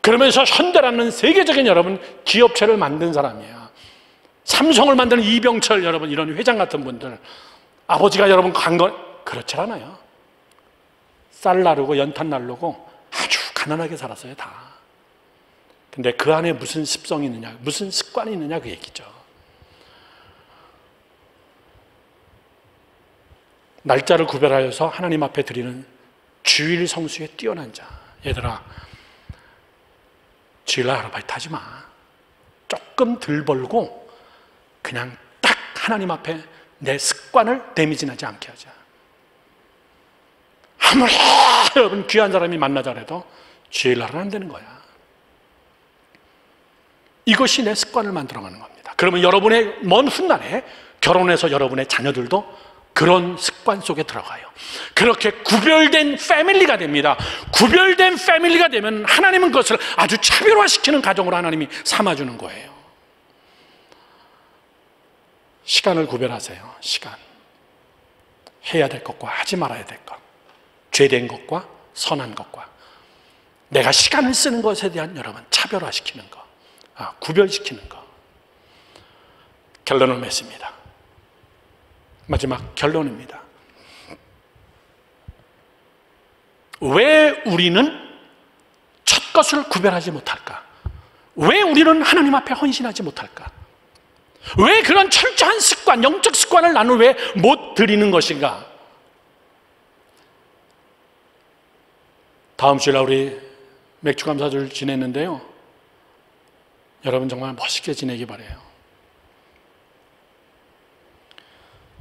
그러면서 현대라는 세계적인 여러분 기업체를 만든 사람이에요. 삼성을 만드는 이병철 여러분, 이런 회장 같은 분들, 아버지가 여러분 간 건 그렇지 않아요. 쌀 나르고 연탄 나르고 아주 가난하게 살았어요, 다. 근데 그 안에 무슨 습성이 있느냐, 무슨 습관이 있느냐, 그 얘기죠. 날짜를 구별하여서 하나님 앞에 드리는 주일 성수에 뛰어난 자. 얘들아, 주일날 아르바이트 하지 마. 조금 덜 벌고 그냥 딱 하나님 앞에 내 습관을 데미지나지 않게 하자. 아무리 여러분 귀한 사람이 만나자 해도 주일날은 안 되는 거야. 이것이 내 습관을 만들어가는 겁니다. 그러면 여러분의 먼 훗날에 결혼해서 여러분의 자녀들도 그런 습관 속에 들어가요. 그렇게 구별된 패밀리가 됩니다. 구별된 패밀리가 되면 하나님은 그것을 아주 차별화시키는 가정으로 하나님이 삼아주는 거예요. 시간을 구별하세요. 시간. 해야 될 것과 하지 말아야 될 것. 죄된 것과 선한 것과. 내가 시간을 쓰는 것에 대한 여러분 차별화시키는 것. 구별시키는 것. 결론을 맺습니다. 마지막 결론입니다. 왜 우리는 첫 것을 구별하지 못할까? 왜 우리는 하나님 앞에 헌신하지 못할까? 왜 그런 철저한 습관, 영적 습관을 나는 왜 못 드리는 것인가? 다음 주일날 우리 맥주 감사절 지냈는데요, 여러분 정말 멋있게 지내기 바라요.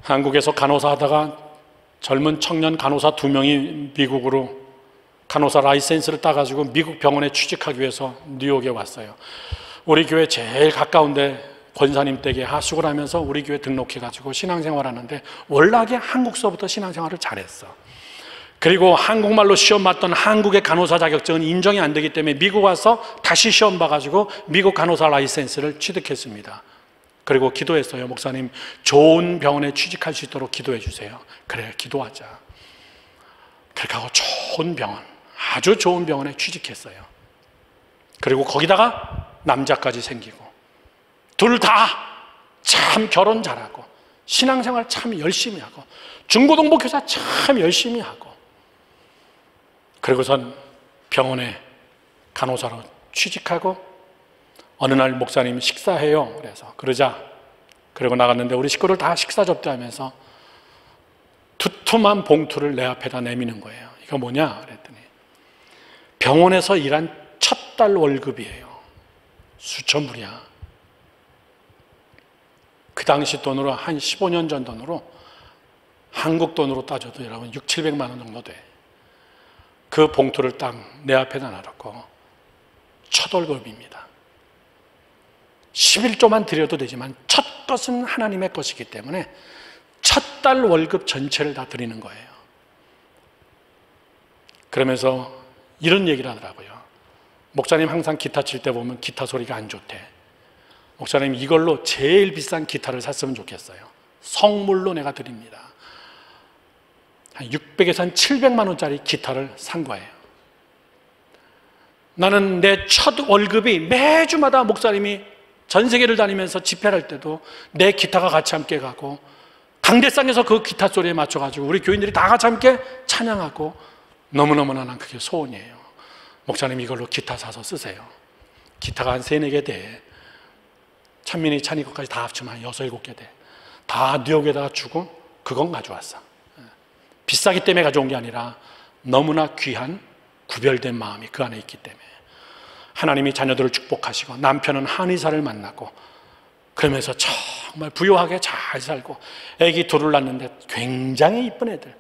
한국에서 간호사 하다가 젊은 청년 간호사 2명이 미국으로 간호사 라이센스를 따가지고 미국 병원에 취직하기 위해서 뉴욕에 왔어요. 우리 교회 제일 가까운데 권사님 댁에 하숙을 하면서 우리 교회 등록해가지고 신앙생활 하는데 월락에 한국서부터 신앙생활을 잘했어. 그리고 한국말로 시험 봤던 한국의 간호사 자격증은 인정이 안 되기 때문에 미국 와서 다시 시험 봐가지고 미국 간호사 라이센스를 취득했습니다. 그리고 기도했어요. 목사님, 좋은 병원에 취직할 수 있도록 기도해 주세요. 그래, 기도하자. 그렇게 하고 좋은 병원, 아주 좋은 병원에 취직했어요. 그리고 거기다가 남자까지 생기고, 둘 다 참 결혼 잘하고, 신앙생활 참 열심히 하고, 중고등부 교사 참 열심히 하고, 그리고선 병원에 간호사로 취직하고, 어느 날 목사님 식사해요. 그래서 그러고 나갔는데 우리 식구들 다 식사 접대하면서 두툼한 봉투를 내 앞에다 내미는 거예요. 이거 뭐냐? 그랬더니 병원에서 일한 첫 달 월급이에요. 수천 불이야. 그 당시 돈으로 한 15년 전 돈으로 한국 돈으로 따져도 여러분 6, 700만 원 정도 돼. 그 봉투를 딱 내 앞에다 놔뒀고 첫 월급입니다. 11조만 드려도 되지만 첫 것은 하나님의 것이기 때문에 첫 달 월급 전체를 다 드리는 거예요. 그러면서 이런 얘기를 하더라고요. 목사님 항상 기타 칠 때 보면 기타 소리가 안 좋대. 목사님 이걸로 제일 비싼 기타를 샀으면 좋겠어요. 성물로 내가 드립니다. 한 600에서 한 700만 원짜리 기타를 산 거예요. 나는 내 첫 월급이 매주마다 목사님이 전 세계를 다니면서 집회를 할 때도 내 기타가 같이 함께 가고 강대상에서 그 기타 소리에 맞춰가지고 우리 교인들이 다 같이 함께 찬양하고 너무너무나 난 그게 소원이에요. 목사님 이걸로 기타 사서 쓰세요. 기타가 한 3, 4개 돼. 찬민이 찬이 것까지 다 합치면 한 6, 7개 돼. 다 뉴욕에다가 주고 그건 가져왔어. 비싸기 때문에 가져온 게 아니라 너무나 귀한 구별된 마음이 그 안에 있기 때문에 하나님이 자녀들을 축복하시고 남편은 한의사를 만나고 그러면서 정말 부유하게 잘 살고 애기 둘을 낳는데 굉장히 이쁜 애들.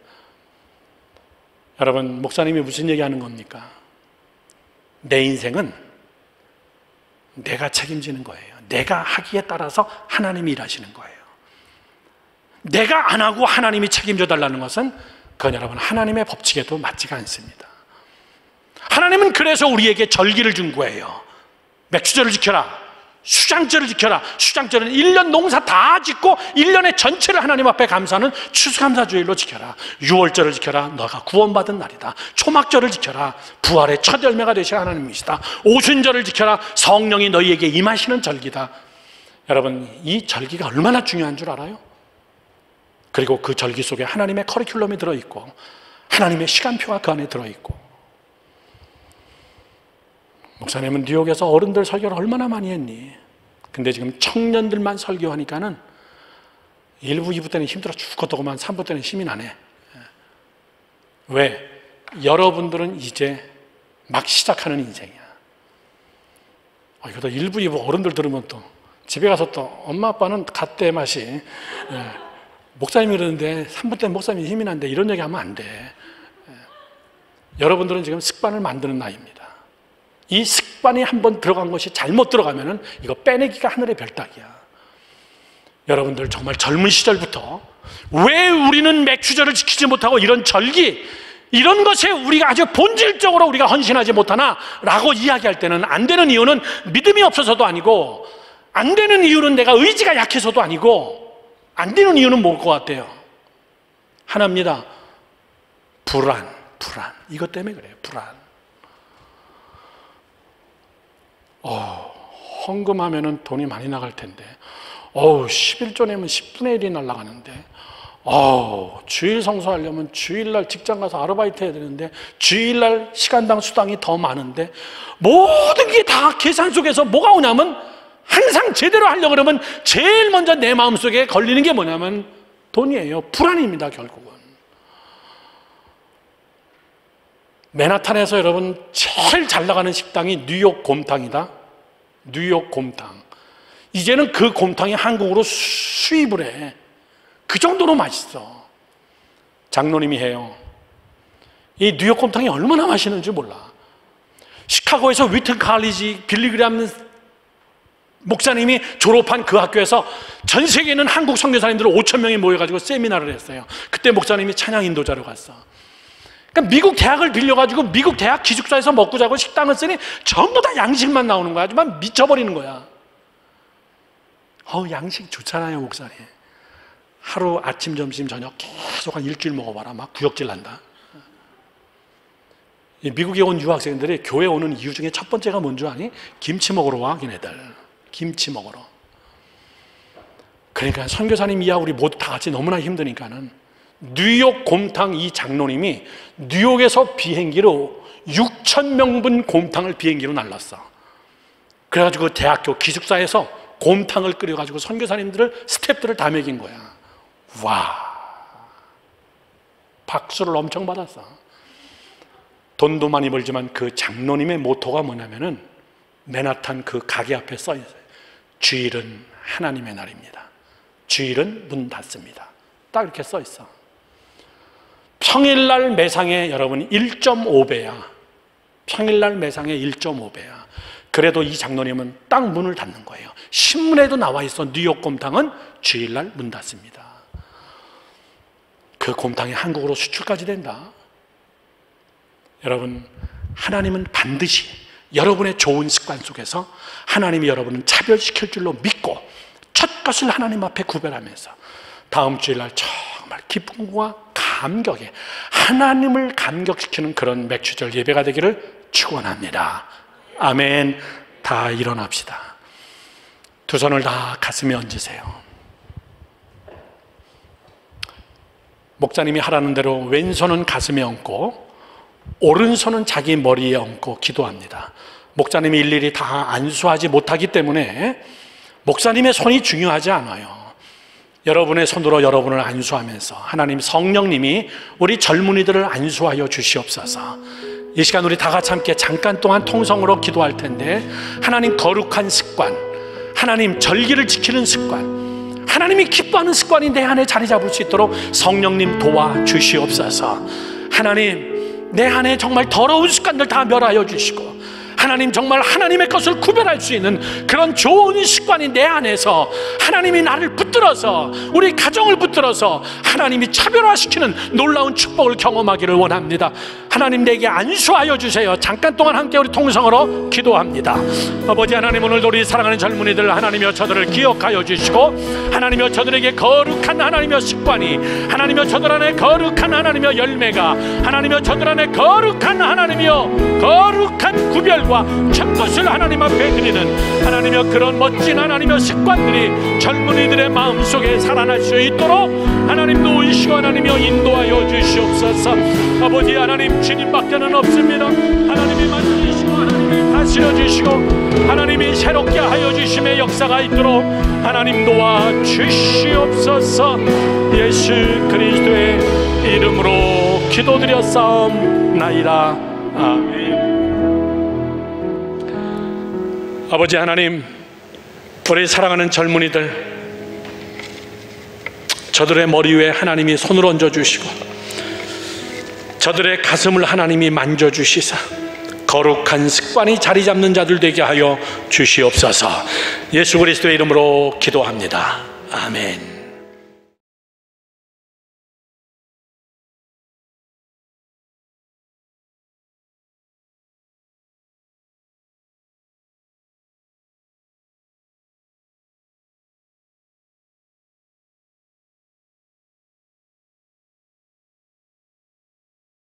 여러분, 목사님이 무슨 얘기하는 겁니까? 내 인생은 내가 책임지는 거예요. 내가 하기에 따라서 하나님이 일하시는 거예요. 내가 안 하고 하나님이 책임져 달라는 것은 그건 여러분 하나님의 법칙에도 맞지가 않습니다. 하나님은 그래서 우리에게 절기를 준 거예요. 맥주절을 지켜라, 수장절을 지켜라. 수장절은 1년 농사 다 짓고 1년의 전체를 하나님 앞에 감사하는 추수감사주일로 지켜라. 유월절을 지켜라. 너가 구원받은 날이다. 초막절을 지켜라. 부활의 첫 열매가 되실 하나님이시다. 오순절을 지켜라. 성령이 너희에게 임하시는 절기다. 여러분, 이 절기가 얼마나 중요한 줄 알아요? 그리고 그 절기 속에 하나님의 커리큘럼이 들어있고 하나님의 시간표가 그 안에 들어있고. 목사님은 뉴욕에서 어른들 설교를 얼마나 많이 했니? 근데 지금 청년들만 설교하니까는 1부, 2부 때는 힘들어 죽겠더구만 3부 때는 힘이 나네. 왜? 여러분들은 이제 막 시작하는 인생이야. 이거 1부, 2부 어른들 들으면 또 집에 가서 또 엄마 아빠는 갓대 맛이 목사님이 그러는데 3부 때는 목사님이 힘이 난데 이런 얘기 하면 안 돼. 여러분들은 지금 습관을 만드는 나이입니다. 이 습관이 한번 들어간 것이 잘못 들어가면은 이거 빼내기가 하늘의 별따기야. 여러분들 정말 젊은 시절부터 왜 우리는 맥주절을 지키지 못하고 이런 절기, 이런 것에 우리가 아주 본질적으로 우리가 헌신하지 못하나? 라고 이야기할 때는 안 되는 이유는 믿음이 없어서도 아니고, 안 되는 이유는 내가 의지가 약해서도 아니고, 안 되는 이유는 뭘 것 같아요? 하나입니다. 불안. 이것 때문에 그래요. 불안. 헌금하면은 돈이 많이 나갈 텐데, 11조 내면 10분의 1이 날아가는데, 주일 성수하려면 주일날 직장 가서 아르바이트 해야 되는데, 주일날 시간당 수당이 더 많은데, 모든 게 다 계산 속에서 뭐가 오냐면, 항상 제대로 하려고 그러면 제일 먼저 내 마음속에 걸리는 게 뭐냐면 돈이에요. 불안입니다, 결국은. 맨하탄에서 여러분 제일 잘 나가는 식당이 뉴욕 곰탕이다. 뉴욕 곰탕. 이제는 그 곰탕이 한국으로 수입을 해. 그 정도로 맛있어. 장로님이 해요. 이 뉴욕 곰탕이 얼마나 맛있는지 몰라. 시카고에서 위튼 칼리지 빌리그램 목사님이 졸업한 그 학교에서 전 세계에 있는 한국 선교사님들 5,000명이 모여가지고 세미나를 했어요. 그때 목사님이 찬양 인도자로 갔어. 그러니까 미국 대학을 빌려가지고 미국 대학 기숙사에서 먹고 자고 식당을 쓰니 전부 다 양식만 나오는 거야. 정말 미쳐버리는 거야. 양식 좋잖아요, 목사님. 하루 아침, 점심, 저녁 계속 한 일주일 먹어봐라. 막 구역질 난다. 미국에 온 유학생들이 교회 오는 이유 중에 첫 번째가 뭔지 아니? 김치 먹으러 와, 걔네들. 김치 먹으러. 그러니까 선교사님 이야 우리 모두 다 같이 너무나 힘드니까는 뉴욕 곰탕 이 장로님이 뉴욕에서 비행기로 6,000명분 곰탕을 비행기로 날랐어. 그래가지고 대학교 기숙사에서 곰탕을 끓여가지고 선교사님들을 스태프들을 다 먹인 거야. 와, 박수를 엄청 받았어. 돈도 많이 벌지만 그 장로님의 모토가 뭐냐면은 맨하탄 그 가게 앞에 써 있어요. 주일은 하나님의 날입니다. 주일은 문 닫습니다. 딱 이렇게 써 있어. 평일날 매상에 여러분 1.5배야. 평일날 매상에 1.5배야. 그래도 이 장로님은 딱 문을 닫는 거예요. 신문에도 나와 있어. 뉴욕 곰탕은 주일날 문 닫습니다. 그 곰탕이 한국으로 수출까지 된다. 여러분, 하나님은 반드시 여러분의 좋은 습관 속에서 하나님이 여러분을 차별시킬 줄로 믿고 첫 것을 하나님 앞에 구별하면서 다음 주일날 정말 기쁨과 감격에 하나님을 감격시키는 그런 맥주절 예배가 되기를 축원합니다. 아멘. 다 일어납시다. 두 손을 다 가슴에 얹으세요. 목사님이 하라는 대로 왼손은 가슴에 얹고 오른손은 자기 머리에 얹고 기도합니다. 목사님이 일일이 다 안수하지 못하기 때문에 목사님의 손이 중요하지 않아요. 여러분의 손으로 여러분을 안수하면서 하나님 성령님이 우리 젊은이들을 안수하여 주시옵소서. 이 시간 우리 다 같이 함께 잠깐 동안 통성으로 기도할 텐데, 하나님 거룩한 습관, 하나님 절기를 지키는 습관, 하나님이 기뻐하는 습관이 내 안에 자리 잡을 수 있도록 성령님 도와주시옵소서. 하나님, 내 안에 정말 더러운 습관들 다 멸하여 주시고, 하나님 정말 하나님의 것을 구별할 수 있는 그런 좋은 습관이 내 안에서 하나님이 나를 붙들어서, 우리 가정을 붙들어서 하나님이 차별화시키는 놀라운 축복을 경험하기를 원합니다. 하나님, 내게 안수하여 주세요. 잠깐 동안 함께 우리 통성으로 기도합니다. 아버지 하나님, 오늘도 우리 사랑하는 젊은이들 하나님이여 저들을 기억하여 주시고, 하나님이여 저들에게 거룩한 하나님이여 습관이, 하나님이여 저들 안에 거룩한 하나님이여 열매가, 하나님이여 저들 안에 거룩한 하나님이여 거룩한 구별과 첫 것을 하나님 앞에 드리는 하나님이여 그런 멋진 하나님이여 습관들이 젊은이들의 마음속에 살아날 수 있도록 하나님 도우시고 하나님이여 인도하여 주시옵소서. 아버지 하나님, 주님밖에는 없습니다. 하나님이 만지시고 하나님이 다스려 주시고 하나님이 새롭게 하여 주심의 역사가 있도록 하나님 도와주시옵소서. 예수 그리스도의 이름으로 기도드렸사옵나이다. 아멘. 아버지 하나님, 우리 사랑하는 젊은이들, 저들의 머리 위에 하나님이 손을 얹어주시고 저들의 가슴을 하나님이 만져주시사 거룩한 습관이 자리 잡는 자들 되게 하여 주시옵소서. 예수 그리스도의 이름으로 기도합니다. 아멘.